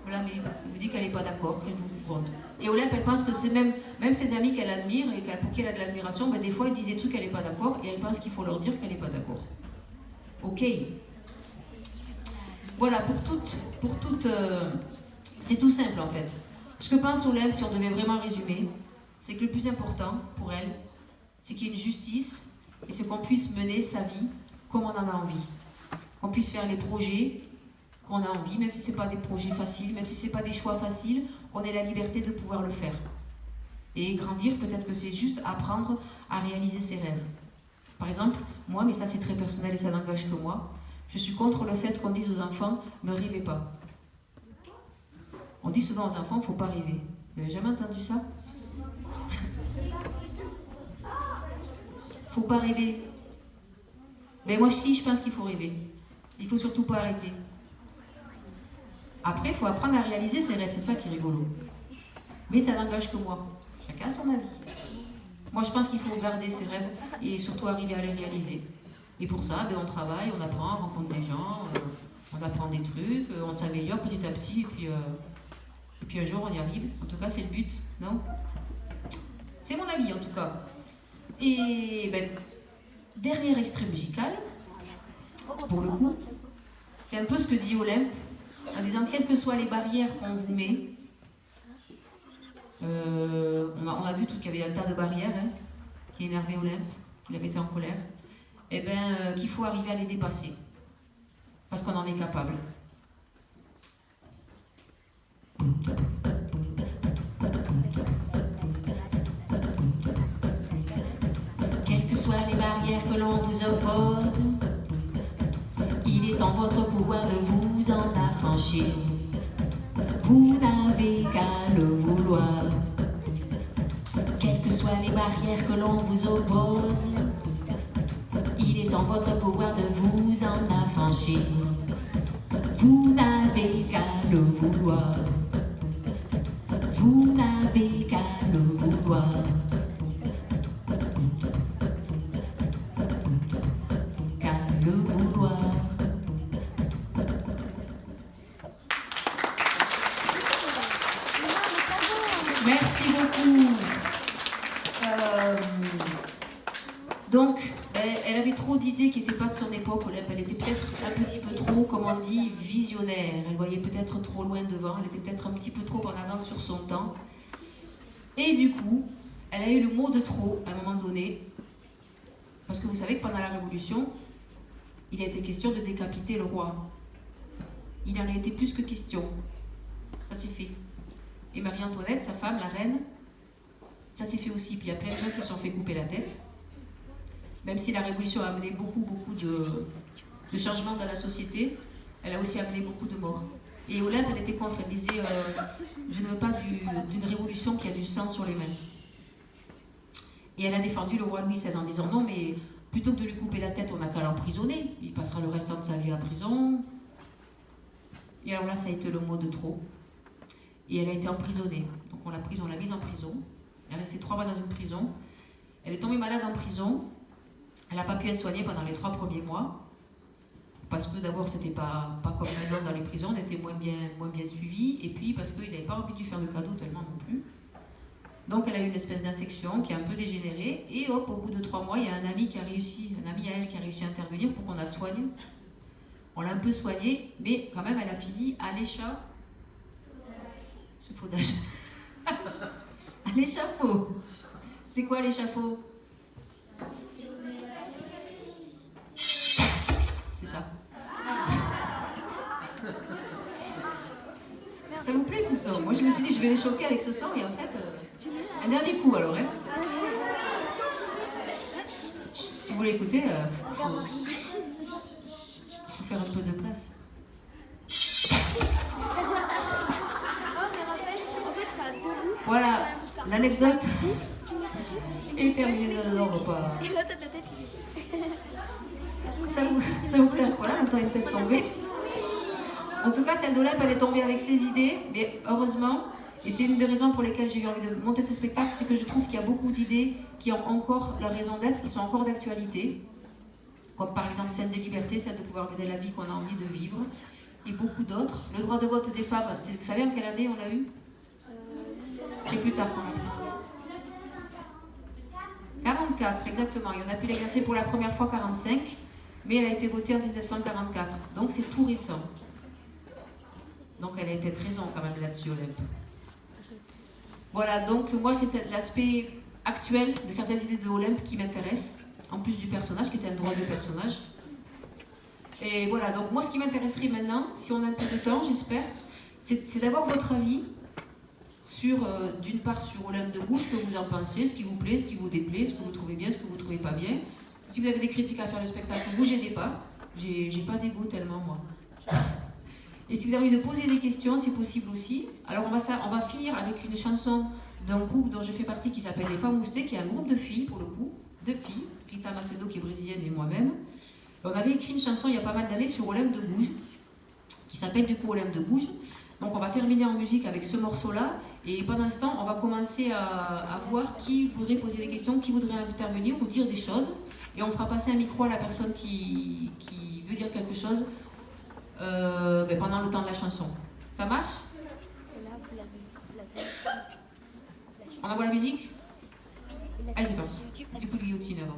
Blâmée. Elle vous dit qu'elle n'est pas d'accord, qu'elle vous gronde. Et Olympe, elle pense que c'est même ses amis qu'elle admire et pour qui elle a de l'admiration, ben des fois ils disent des trucs qu'elle n'est pas d'accord et elle pense qu'il faut leur dire qu'elle n'est pas d'accord. Ok. Voilà, pour toutes, c'est tout simple en fait. Ce que pense Olympe, si on devait vraiment résumer, c'est que le plus important pour elle, c'est qu'il y ait une justice et c'est qu'on puisse mener sa vie comme on en a envie. Qu'on puisse faire les projets qu'on a envie, même si ce n'est pas des projets faciles, même si ce n'est pas des choix faciles, qu'on ait la liberté de pouvoir le faire. Et grandir, peut-être que c'est juste apprendre à réaliser ses rêves. Par exemple, moi, mais ça c'est très personnel et ça n'engage que moi, je suis contre le fait qu'on dise aux enfants « ne rêvez pas ». On dit souvent aux enfants « il ne faut pas rêver ». Vous avez jamais entendu ça? Faut pas rêver. Mais moi aussi, je pense qu'il faut rêver. Il faut surtout pas arrêter. Après, il faut apprendre à réaliser ses rêves, c'est ça qui est rigolo. Mais ça n'engage que moi. Chacun a son avis. Moi, je pense qu'il faut garder ses rêves et surtout arriver à les réaliser. Et pour ça, on travaille, on apprend, on rencontre des gens, on apprend des trucs, on s'améliore petit à petit, et puis un jour, on y arrive. En tout cas, c'est le but, non? C'est mon avis, en tout cas. Et dernier extrait musical, pour le coup, c'est un peu ce que dit Olympe, en disant quelles que soient les barrières qu'on vous met, on a vu tout qu'il y avait un tas de barrières qui énervaient Olympe, qui la mettaient en colère, et qu'il faut arriver à les dépasser, parce qu'on en est capable. Quelles que soient les barrières que l'on vous oppose, il est en votre pouvoir de vous en affranchir. Vous n'avez qu'à le vouloir. Quelles que soient les barrières que l'on vous oppose, il est en votre pouvoir de vous en affranchir. Vous n'avez qu'à le vouloir. Vous n'avez qu'à le vouloir. Qu'à le vouloir. Merci beaucoup. Donc, elle avait trop d'idées qui n'étaient pas de son époque. Elle était peut-être un petit peu trop, comme on dit, visionnaire. Elle voyait peut-être trop loin devant. Elle était peut-être un petit peu trop en avance sur son temps. Et du coup, elle a eu le mot de trop à un moment donné. Parce que vous savez que pendant la Révolution, il a été question de décapiter le roi. Il en a été plus que question. Ça s'est fait. Et Marie-Antoinette, sa femme, la reine, ça s'est fait aussi. Puis il y a plein de gens qui se sont fait couper la tête. Même si la Révolution a amené beaucoup de changements dans la société, elle a aussi amené beaucoup de morts. Et Olympe, elle était contre. Elle disait je ne veux pas d'une révolution qui a du sang sur les mains. Et elle a défendu le roi Louis XVI en disant non, mais plutôt que de lui couper la tête, on n'a qu'à l'emprisonner. Il passera le restant de sa vie en prison. Et alors là, ça a été le mot de trop. Et elle a été emprisonnée. Donc on l'a prise, on l'a mise en prison. Elle est restée 3 mois dans une prison. Elle est tombée malade en prison. Elle n'a pas pu être soignée pendant les 3 premiers mois. Parce que d'abord, c'était pas comme maintenant dans les prisons, on était moins bien suivis. Et puis parce qu'ils n'avaient pas envie de lui faire de cadeaux tellement non plus. Donc elle a eu une espèce d'infection qui a un peu dégénéré. Et hop, au bout de 3 mois, il y a un ami à elle qui a réussi à intervenir pour qu'on la soigne. On l'a un peu soignée, mais quand même, elle a fini à l'échafaudage. À l'échafaud. C'est quoi l'échafaud? C'est ça. Ça vous plaît ce son? Moi je me suis dit je vais les choquer avec ce son et en fait un dernier coup alors hein. Si vous voulez écouter, faut faire un peu de place. Voilà, l'anecdote est terminée. Non, on va pas. Ça vous plaît à ce point-là, l'entend peut-être tomber. En tout cas, celle d'Olympe, elle est tombée avec ses idées, mais heureusement, Et c'est une des raisons pour lesquelles j'ai eu envie de monter ce spectacle, c'est que je trouve qu'il y a beaucoup d'idées qui ont encore leur raison d'être, qui sont encore d'actualité. Comme par exemple celle des libertés, celle de pouvoir mener la vie qu'on a envie de vivre. Et beaucoup d'autres. Le droit de vote des femmes, vous savez en quelle année on l'a eu? C'est plus tard qu'on l'a fait. 44, exactement. Et on a pu l'exercer pour la première fois 45, mais elle a été votée en 1944. Donc c'est tout récent. Donc elle a peut-être raison quand même là-dessus, Olympe. Voilà, donc moi c'est l'aspect actuel de certaines idées de Olympe qui m'intéresse, en plus du personnage, qui était un drôle de personnage. Et voilà, donc moi ce qui m'intéresserait maintenant, si on a un peu de temps, j'espère, c'est d'avoir votre avis sur, d'une part sur Olympe de Gouges, ce que vous en pensez, ce qui vous plaît, ce qui vous déplaît, ce que vous trouvez bien, ce que vous ne trouvez pas bien. Si vous avez des critiques à faire le spectacle, vous ne gênez pas. J'ai pas d'ego tellement, moi. Et si vous avez envie de poser des questions, c'est possible aussi. Alors on va finir avec une chanson d'un groupe dont je fais partie qui s'appelle Les Femmes Moustées, qui est un groupe de filles, pour le coup. Deux filles, Rita Macedo qui est brésilienne et moi-même. On avait écrit une chanson il y a pas mal d'années sur Olympe de Gouges, qui s'appelle du coup Olympe de Gouges. Donc on va terminer en musique avec ce morceau-là. Et pendant ce temps, on va commencer à voir qui voudrait poser des questions, qui voudrait intervenir ou dire des choses. Et on fera passer un micro à la personne qui veut dire quelque chose pendant le temps de la chanson. Ça marche? On envoie la musique? Allez, c'est parti. Du coup, guillotine avant.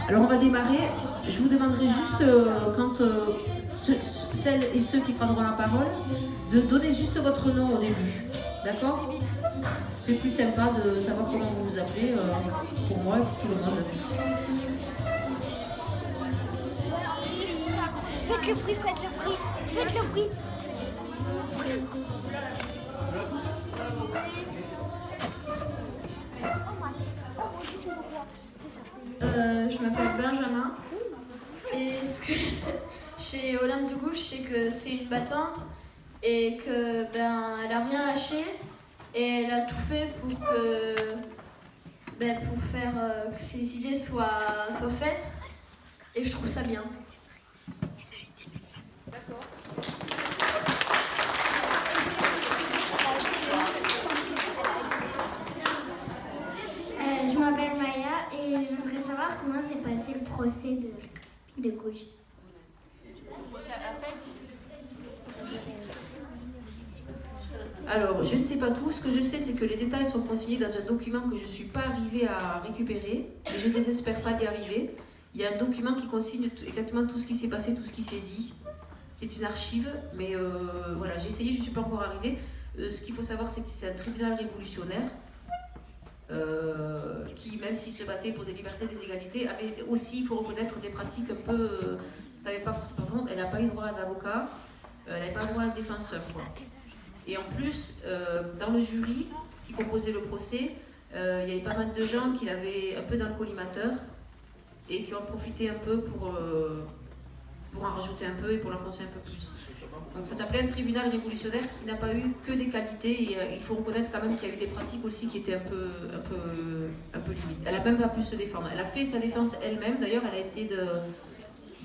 Alors on va démarrer. Je vous demanderai juste quand celles et ceux qui prendront la parole de donner juste votre nom au début. D'accord? C'est plus sympa de savoir comment vous vous appelez pour moi et pour tout le monde. Faites le bruit, faites le bruit, faites le bruit. Je m'appelle Benjamin et ce que chez Olympe de Gouges, c'est que c'est une battante et que elle a rien lâché et elle a tout fait pour faire que ses idées soient faites et je trouve ça bien. D'accord. Je m'appelle Maya et je voudrais savoir comment s'est passé le procès de Gouges. Alors, je ne sais pas tout. Ce que je sais, c'est que les détails sont consignés dans un document que je ne suis pas arrivée à récupérer, et je ne désespère pas d'y arriver. Il y a un document qui consigne exactement tout ce qui s'est passé, tout ce qui s'est dit, qui est une archive, mais voilà, j'ai essayé, je ne suis pas encore arrivée. Ce qu'il faut savoir, c'est que c'est un tribunal révolutionnaire, qui, même s'il se battait pour des libertés, des égalités, avait aussi, il faut reconnaître, des pratiques un peu... t'avais pas forcément, elle n'a pas eu droit à un avocat, elle n'avait pas droit à un défenseur, quoi. Et en plus, dans le jury qui composait le procès, il y avait pas mal de gens qui l'avaient un peu dans le collimateur et qui ont profité un peu pour en rajouter un peu et pour l'enfoncer un peu plus. Donc ça s'appelait un tribunal révolutionnaire qui n'a pas eu que des qualités et il faut reconnaître quand même qu'il y a eu des pratiques aussi qui étaient un peu limites. Elle n'a même pas pu se défendre. Elle a fait sa défense elle-même, d'ailleurs elle a essayé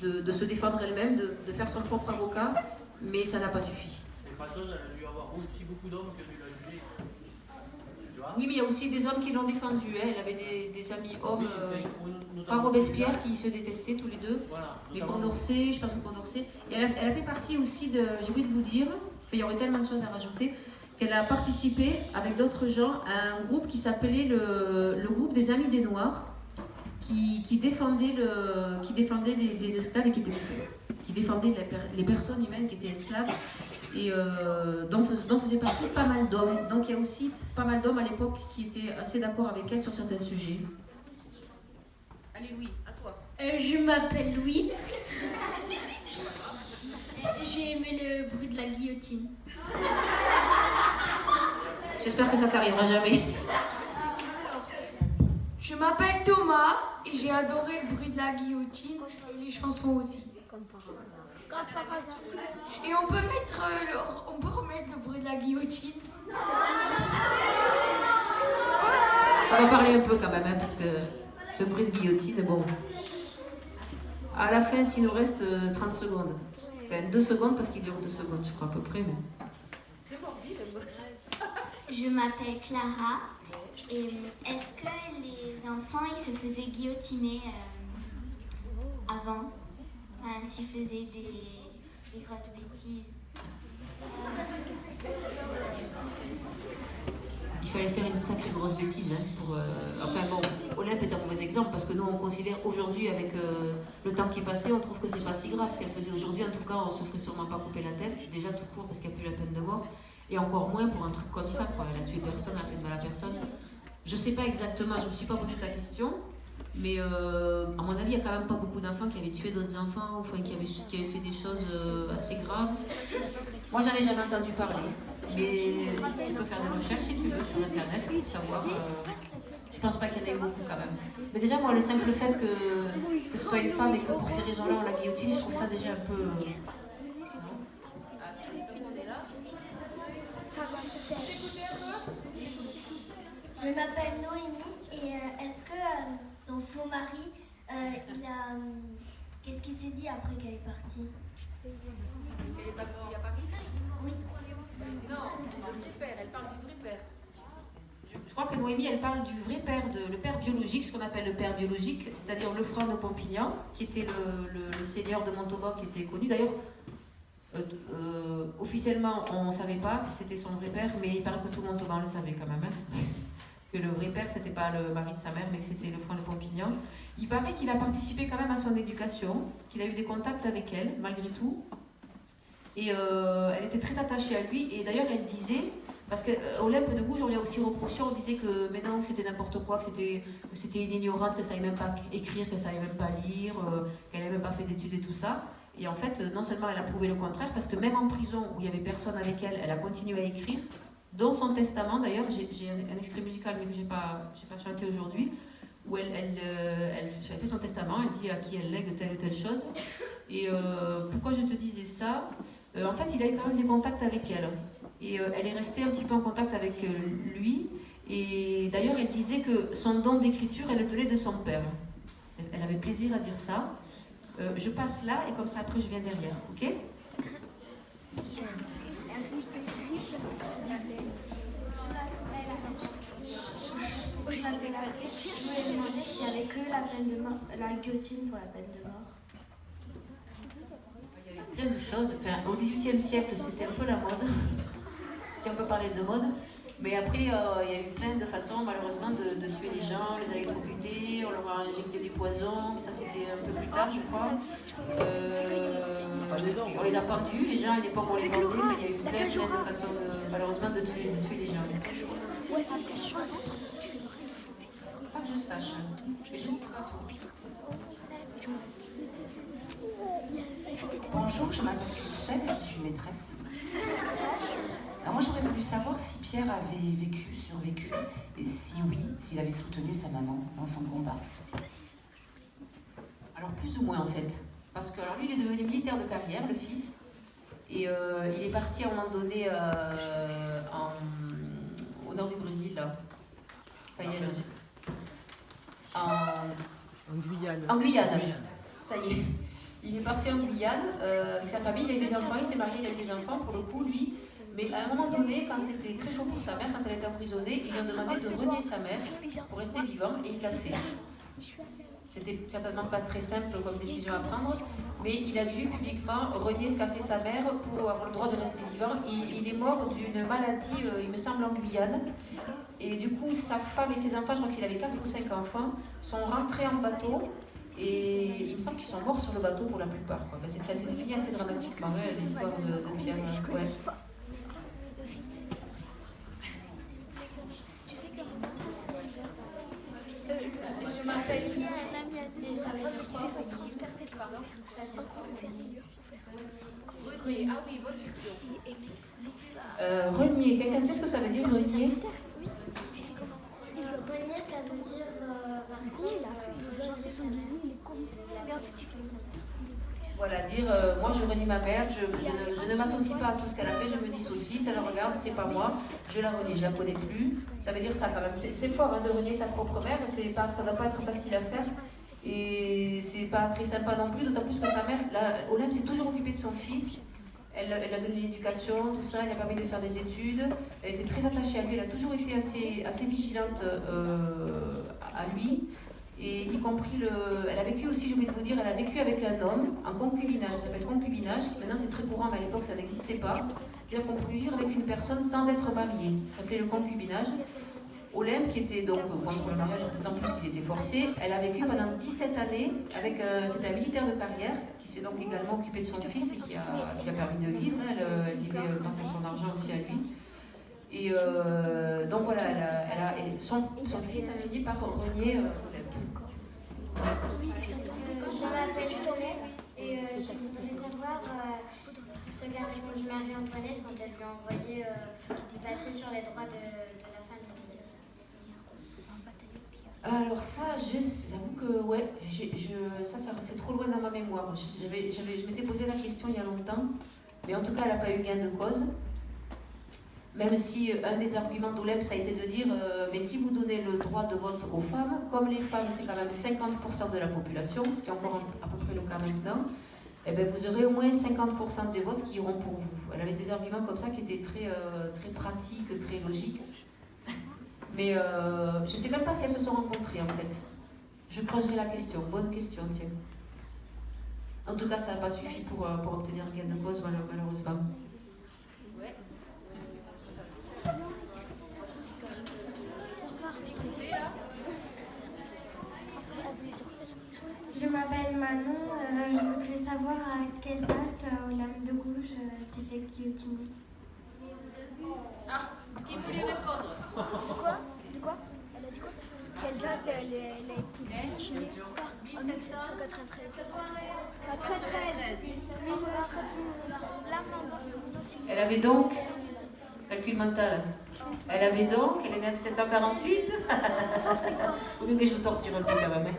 de se défendre elle-même, de faire son propre avocat, mais ça n'a pas suffi. De toute façon, elle a dû avoir aussi beaucoup d'hommes qui ont dû la juger. Tu vois? Oui, mais il y a aussi des hommes qui l'ont défendue. Elle avait des amis hommes, Oui, pas Robespierre, qui se détestaient tous les deux. Voilà, Les notamment- Condorcet, je pense aux Condorcet. Et elle a fait partie aussi de, j'ai oublié de vous dire, il y aurait tellement de choses à rajouter, qu'elle a participé avec d'autres gens à un groupe qui s'appelait le groupe des Amis des Noirs, qui défendait les esclaves et qui défendait les personnes humaines qui étaient esclaves. Et dont faisaient partie pas mal d'hommes. Donc il y a aussi pas mal d'hommes à l'époque qui étaient assez d'accord avec elle sur certains sujets. Allez Louis, à toi. Je m'appelle Louis. J'ai aimé le bruit de la guillotine. J'espère que ça t'arrivera jamais. Je m'appelle Thomas et j'ai adoré le bruit de la guillotine et les chansons aussi. Et on peut remettre le bruit de la guillotine. On va parler un peu quand même, hein, parce que ce bruit de guillotine, bon. À la fin, s'il nous reste 30 secondes. Enfin, 2 secondes, parce qu'il dure 2 secondes, je crois, à peu près. Mais... C'est morbide, Je m'appelle Clara. Et est-ce que les enfants ils se faisaient guillotiner avant? Enfin, s'ils faisaient des grosses bêtises? Il fallait faire une sacrée grosse bêtise. Hein, pour, enfin bon, Olympe est un mauvais exemple, parce que nous, on considère aujourd'hui, avec le temps qui est passé, on trouve que c'est pas si grave ce qu'elle faisait aujourd'hui. En tout cas, on se ferait sûrement pas couper la tête, déjà tout court, parce qu'il n'y a plus la peine de mort. Et encore moins pour un truc comme ça, quoi. Elle a tué personne, elle a fait de mal à personne. Je sais pas exactement, je me suis pas posé ta question, mais à mon avis, il n'y a quand même pas beaucoup d'enfants qui avaient tué d'autres enfants, ou enfin, qui avaient fait des choses assez graves. Moi, j'en ai jamais entendu parler, mais tu peux faire des recherches si tu veux sur Internet pour savoir. Je pense pas qu'il y en ait beaucoup quand même. Mais déjà, moi, le simple fait que ce soit une femme et que pour ces raisons-là, on la guillotine, je trouve ça déjà un peu... Je m'appelle Noémie et est-ce que son faux mari, qu'est-ce qu'il s'est dit après qu'elle est partie? Elle est partie à Paris? Oui. Non, le vrai père, elle parle du vrai père. Je crois que Noémie, elle parle du vrai père, le père biologique, ce qu'on appelle le père biologique, c'est-à-dire le frère de Pompignan, qui était le seigneur de Montauban, qui était connu. D'ailleurs, officiellement, on ne savait pas que c'était son vrai père, mais il paraît que tout Montauban le savait quand même. Hein. Que le vrai père, c'était pas le mari de sa mère, mais que c'était le frère de Pompignan. Il paraît qu'il a participé quand même à son éducation, qu'il a eu des contacts avec elle, malgré tout. Et elle était très attachée à lui. Et d'ailleurs, elle disait, parce qu'Olympe de Gouges, on lui a aussi reproché, on disait que mais non, que c'était n'importe quoi, que c'était une ignorante, que ça savait même pas écrire, que ça savait même pas lire, qu'elle n'avait même pas fait d'études et tout ça. Et en fait, non seulement elle a prouvé le contraire, parce que même en prison, où il n'y avait personne avec elle, elle a continué à écrire. Dans son testament, d'ailleurs, j'ai un extrait musical, mais que je n'ai pas chanté aujourd'hui, où elle fait son testament, elle dit à qui elle lègue telle ou telle chose. Et pourquoi je te disais ça? En fait, il a eu quand même des contacts avec elle. Et elle est restée un petit peu en contact avec lui. Et d'ailleurs, elle disait que son don d'écriture, elle le tenait de son père. Elle avait plaisir à dire ça. Je passe là, et comme ça, après, je viens derrière. Ok? Je voulais demander s'il y avait que la peine de mort, la guillotine pour la peine de mort. Il y a eu plein de choses. Enfin, au XVIIIe siècle, c'était un peu la mode, si on peut parler de mode. Mais après, il y a eu plein de façons, malheureusement, de tuer les gens, les électrocuter, on leur a injecté du poison, mais ça c'était un peu plus tard, je crois. On les a pendus, les gens, à l'époque on les pendait, mais il y a eu plein de façons, malheureusement, de tuer les gens. je sache. Mais je ne sais pas tout. Bonjour, je m'appelle Christelle et je suis maîtresse. Alors moi j'aurais voulu savoir si Pierre avait survécu, et si oui, s'il avait soutenu sa maman dans son combat. Alors plus ou moins en fait. Parce que alors, lui il est devenu militaire de carrière, le fils. Et il est parti à un moment donné au nord du Brésil, là. Cayenne. En Guyane. En Guyane. Ça y est. Il est parti en Guyane avec sa famille, il a eu des enfants, il s'est marié, il a eu des enfants, pour le coup, lui. Mais à un moment donné, quand c'était très chaud pour sa mère, quand elle était emprisonnée, ils lui ont demandé de renier sa mère pour rester vivant, et il l'a fait. C'était certainement pas très simple comme décision à prendre, mais il a dû publiquement renier ce qu'a fait sa mère pour avoir le droit de rester vivant. Il est mort d'une maladie, il me semble, en Guyane. Et du coup, sa femme et ses enfants, je crois qu'il avait 4 ou 5 enfants, sont rentrés en bateau. Et il me semble qu'ils sont morts sur le bateau pour la plupart. Ça s'est fini assez dramatiquement, ouais, l'histoire de Pierre. Ouais. Je m'appelle Lise et ça veut dire quoi? Renier, quelqu'un sait ce que ça veut dire renier? Renier, ça veut dire Voilà, dire moi je renie ma mère, je ne m'associe pas à tout ce qu'elle a fait, je me dissocie, ça la regarde, c'est pas moi, je la renie, je la connais plus. Ça veut dire ça quand même. C'est fort hein, de renier sa propre mère, ça ne doit pas être facile à faire. Et c'est pas très sympa non plus, d'autant plus que sa mère, Olem s'est toujours occupée de son fils. Elle a donné l'éducation, tout ça, elle a permis de faire des études. Elle était très attachée à lui, elle a toujours été assez vigilante à lui. Et y compris elle a vécu aussi, j'ai oublié de vous dire, elle a vécu avec un homme en concubinage, ça s'appelle concubinage. Maintenant c'est très courant, mais à l'époque ça n'existait pas. C'est-à-dire qu'on pouvait vivre avec une personne sans être marié. Ça s'appelait le concubinage. Olem, qui était donc contre le mariage, d'autant plus qu'il était forcé, elle a vécu pendant 17 années avec c'était un militaire de carrière qui s'est donc également occupé de son fils et qui a permis de vivre. Elle vivait grâce à son argent aussi à lui. Et donc voilà, son fils a fini par renier Olem. Je m'appelle Thérèse et je voudrais savoir ce qu'a répondu Marie-Antoinette quand elle lui a envoyé du papier sur les droits de la femme. Alors ça, j'avoue que ouais, ça c'est trop loin dans ma mémoire. Je m'étais posé la question il y a longtemps, mais en tout cas elle n'a pas eu gain de cause. Même si un des arguments d'Olem, ça a été de dire mais si vous donnez le droit de vote aux femmes, comme les femmes c'est quand même 50% de la population, ce qui est encore à peu près le cas maintenant, eh bien, vous aurez au moins 50% des votes qui iront pour vous. Elle avait des arguments comme ça qui étaient très pratiques, très logiques. Mais je ne sais même pas si elles se sont rencontrées en fait. Je creuserai la question, bonne question, tiens. En tout cas, ça n'a pas suffi pour obtenir gain de cause, malheureusement. Ouais. Je m'appelle Manon, je voudrais savoir à quelle date Olem de Gouges s'est fait guillotiner. Qui voulait répondre? De quoi Elle a dit quoi? Quelle date elle a été guillotinée? 1793. 93. Elle avait donc, calcul mental, elle est née en 1748. Faut mieux que je vous torture un peu quand même.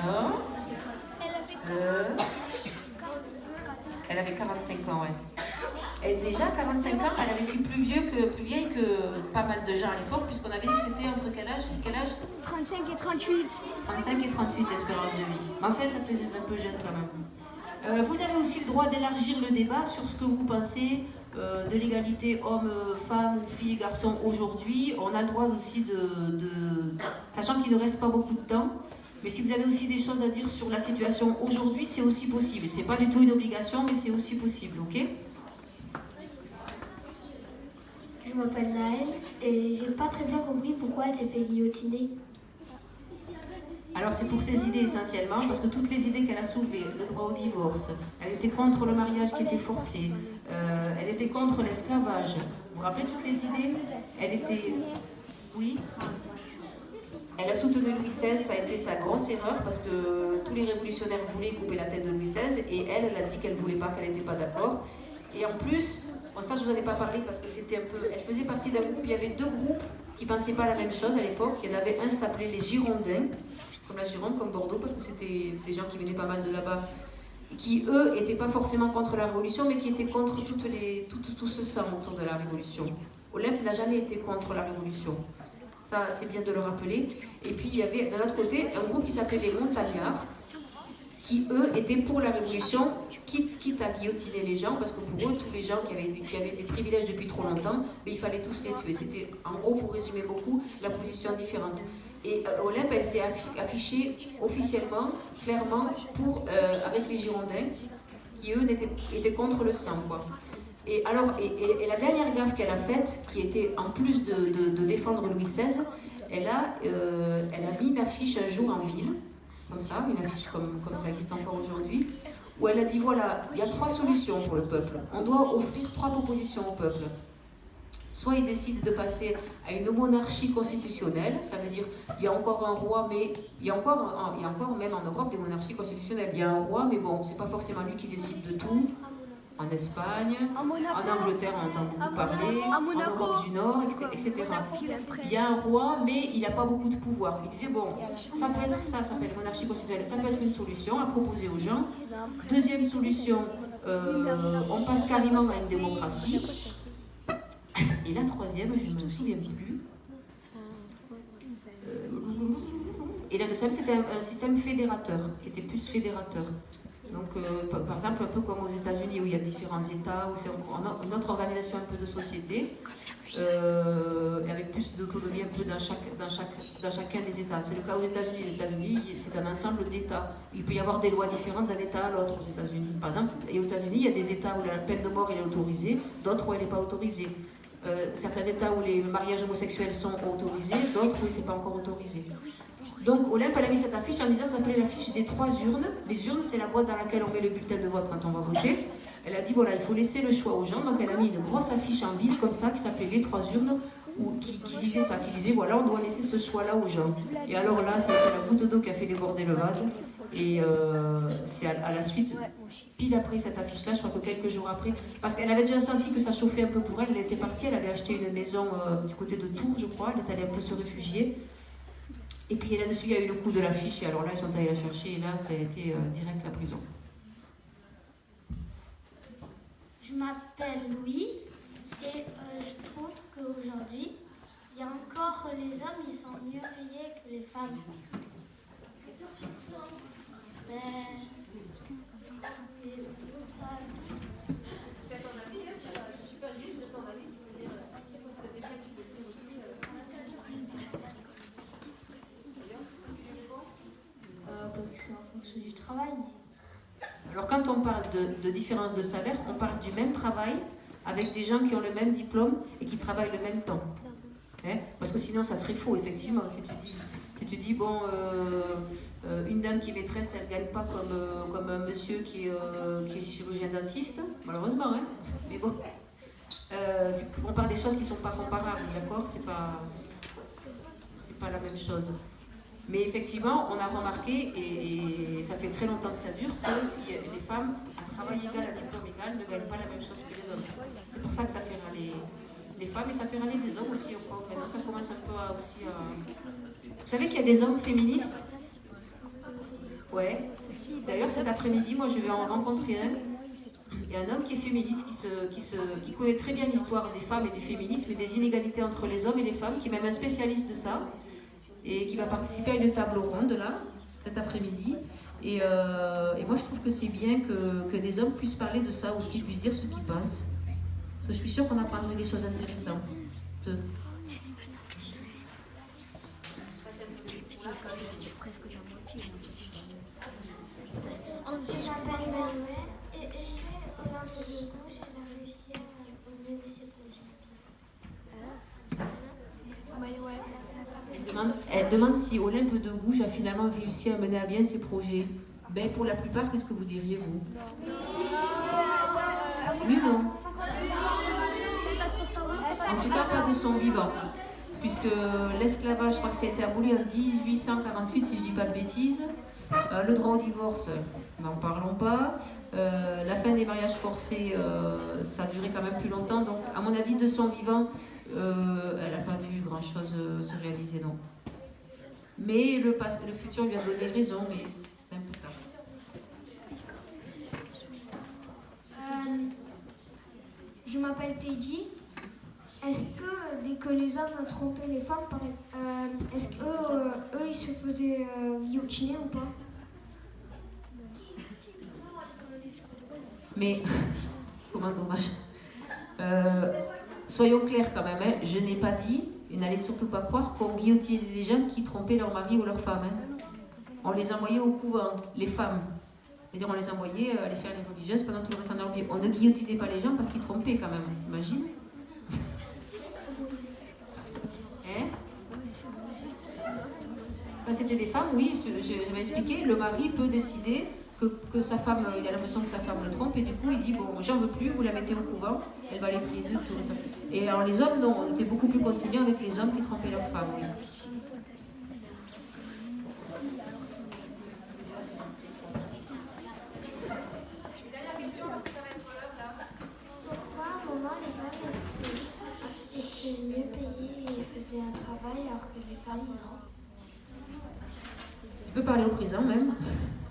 Alors, elle avait 45 ans, ouais. Et déjà, 45 ans, elle a vécu plus vieille que pas mal de gens à l'époque, puisqu'on avait dit que c'était entre quel âge 35 et 38. 35 et 38 l'espérance de vie. Mais en fait, ça faisait un peu jeune quand même. Vous avez aussi le droit d'élargir le débat sur ce que vous pensez de l'égalité homme-femme, fille-garçon aujourd'hui. On a le droit aussi sachant qu'il ne reste pas beaucoup de temps, mais si vous avez aussi des choses à dire sur la situation aujourd'hui, c'est aussi possible. C'est pas du tout une obligation, mais c'est aussi possible, ok? Je m'appelle Naël et j'ai pas très bien compris pourquoi elle s'est fait guillotiner. Alors c'est pour ses idées essentiellement, parce que toutes les idées qu'elle a soulevées, le droit au divorce, elle était contre le mariage qui était forcé, elle était contre l'esclavage. Vous vous rappelez toutes les idées? Elle était... Oui? Elle a soutenu Louis XVI, ça a été sa grosse erreur parce que tous les révolutionnaires voulaient couper la tête de Louis XVI et elle a dit qu'elle ne voulait pas, qu'elle n'était pas d'accord. Et en plus, bon, ça je vous en ai pas parlé parce que c'était un peu... Elle faisait partie d'un groupe, il y avait deux groupes qui ne pensaient pas la même chose à l'époque. Il y en avait un qui s'appelait les Girondins, comme la Gironde, comme Bordeaux, parce que c'était des gens qui venaient pas mal de là-bas, qui eux n'étaient pas forcément contre la Révolution, mais qui étaient contre tout ce sang autour de la Révolution. Olympe n'a jamais été contre la Révolution. Ça, c'est bien de le rappeler. Et puis, il y avait, d'un autre côté, un groupe qui s'appelait les Montagnards, qui, eux, étaient pour la Révolution, quitte à guillotiner les gens, parce que pour eux, tous les gens qui avaient des privilèges depuis trop longtemps, mais il fallait tous les tuer. C'était, en gros, pour résumer beaucoup, la position différente. Et Olympe, elle s'est affichée officiellement, clairement, avec les Girondins, qui, eux, étaient contre le sang, quoi. Et la dernière gaffe qu'elle a faite, qui était en plus de défendre Louis XVI, elle a mis une affiche un jour en ville, comme ça, une affiche comme ça existe encore aujourd'hui, où elle a dit voilà, il y a 3 solutions pour le peuple. On doit offrir 3 propositions au peuple. Soit il décide de passer à une monarchie constitutionnelle, ça veut dire il y a encore un roi, mais il y a encore même en Europe des monarchies constitutionnelles. Il y a un roi, mais bon, c'est pas forcément lui qui décide de tout. En Espagne, en Angleterre, on entend beaucoup parler, en Europe du Nord, etc. Il y a un roi, mais il n'a pas beaucoup de pouvoir. Il disait, bon, ça peut être ça s'appelle monarchie constitutionnelle, ça peut être une solution à proposer aux gens. Deuxième solution, on passe carrément à une démocratie. Et la troisième, je ne me souviens plus. Et la deuxième, c'était un système fédérateur, qui était plus fédérateur. Donc, par exemple, un peu comme aux États-Unis où il y a différents États, où c'est une autre organisation un peu de société, et avec plus d'autonomie un peu dans chacun des États. C'est le cas aux États-Unis. Les États-Unis, c'est un ensemble d'États. Il peut y avoir des lois différentes d'un État à l'autre aux États-Unis. Par exemple, et aux États-Unis, il y a des États où la peine de mort elle est autorisée, d'autres où elle n'est pas autorisée. Certains États où les mariages homosexuels sont autorisés, d'autres où ce n'est pas encore autorisé. Donc Olympe, elle a mis cette affiche en disant ça s'appelait l'affiche des 3 urnes. Les urnes, c'est la boîte dans laquelle on met le bulletin de vote quand on va voter. Elle a dit voilà, il faut laisser le choix aux gens. Donc elle a mis une grosse affiche en ville comme ça qui s'appelait les 3 urnes, qui disait ça, qui disait voilà, on doit laisser ce choix-là aux gens. Et alors là, ça a été la goutte d'eau qui a fait déborder le vase. Et c'est à la suite, pile après cette affiche-là, je crois que quelques jours après, parce qu'elle avait déjà senti que ça chauffait un peu pour elle, elle était partie, elle avait acheté une maison du côté de Tours, je crois, elle est allée un peu se réfugier. Et puis là-dessus, il y a eu le coup de l'affiche, et alors là, ils sont allés la chercher, et là, ça a été direct la prison. Je m'appelle Louis, et je trouve qu'aujourd'hui, il y a encore les hommes, ils sont mieux payés que les femmes. C'est en fonction du travail. Alors quand on parle de différence de salaire, on parle du même travail avec des gens qui ont le même diplôme et qui travaillent le même temps. Parce que sinon ça serait faux, effectivement. Si tu dis bon, une dame qui est maîtresse, elle ne gagne pas comme un monsieur qui est chirurgien dentiste, malheureusement, hein. Mais bon, on parle des choses qui ne sont pas comparables, d'accord? C'est pas la même chose. Mais effectivement, on a remarqué, et ça fait très longtemps que ça dure, que les femmes, à travail égal, à diplôme égal, ne gagnent pas la même chose que les hommes. C'est pour ça que ça fait râler les femmes, et ça fait râler des hommes aussi. Maintenant, ça commence un peu aussi à... Vous savez qu'il y a des hommes féministes? Ouais. D'ailleurs, cet après-midi, moi, je vais en rencontrer un. Il y a un homme qui est féministe, qui connaît très bien l'histoire des femmes et du féminisme et des inégalités entre les hommes et les femmes, qui est même un spécialiste de ça, et qui va participer à une table ronde, là, cet après-midi. Et moi, je trouve que c'est bien que des hommes puissent parler de ça aussi, puissent dire ce qu'ils pensent. Parce que je suis sûre qu'on apprendrait des choses intéressantes. Je m'appelle Manuel, et est-ce que Olympe de Gouges, elle a réussi à mener ses projets? Elle demande si Olympe de Gouges a finalement réussi à mener à bien ses projets. Ben, pour la plupart, qu'est-ce que vous diriez, vous? Oui, non. En tout cas, pas de son vivant. puisque l'esclavage, je crois que ça a été aboli en 1848, si je ne dis pas de bêtises. Le droit au divorce, n'en parlons pas. La fin des mariages forcés, ça a duré quand même plus longtemps. Donc, à mon avis, de son vivant, elle n'a pas vu grand-chose se réaliser, non. Mais le futur lui a donné raison, mais c'est un peu tard. Je m'appelle Teddy. Est-ce que dès que les hommes trompaient les femmes, est-ce qu'eux, ils se faisaient guillotiner ou pas? Mais, comment dommage. Soyons clairs quand même, hein. Je n'ai pas dit, et n'allez surtout pas croire qu'on guillotinait les gens qui trompaient leur mari ou leur femme. Hein. On les envoyait au couvent, les femmes. C'est-à-dire on les envoyait aller faire les religieuses pendant tout le reste de leur vie. On ne guillotinait pas les gens parce qu'ils trompaient quand même, t'imagines? Hein? Quand c'était des femmes, oui, je vais expliquer, le mari peut décider que sa femme, il a l'impression que sa femme le trompe et du coup il dit bon, j'en veux plus, vous la mettez au couvent, elle va les prier de tout ça. Et alors les hommes, non, on était beaucoup plus conciliants avec les hommes qui trompaient leurs femmes, oui. Pourquoi à un moment les hommes étaient mieux payés et faisaient un travail alors que les femmes non? Tu peux parler au présent même,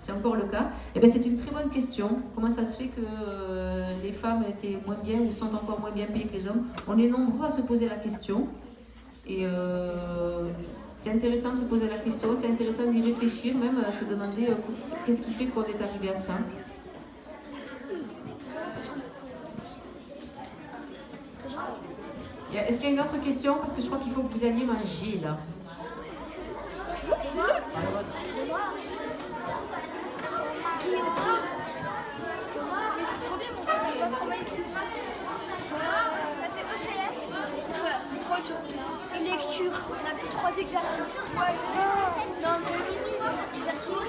c'est encore le cas. Eh bien, c'est une très bonne question. Comment ça se fait que les femmes étaient moins bien ou sont encore moins bien payées que les hommes? On est nombreux à se poser la question. Et c'est intéressant de se poser la question, c'est intéressant d'y réfléchir, même à se demander qu'est-ce qui fait qu'on est arrivé à ça. Est-ce qu'il y a une autre question? Parce que je crois qu'il faut que vous alliez manger là. Mais c'est trop bien, mon frère, il va travailler tout le matin. On a fait EPF. Ouais, c'est trop dur. Une lecture. On a fait 3 exercices. Ouais, non, 2 exercices.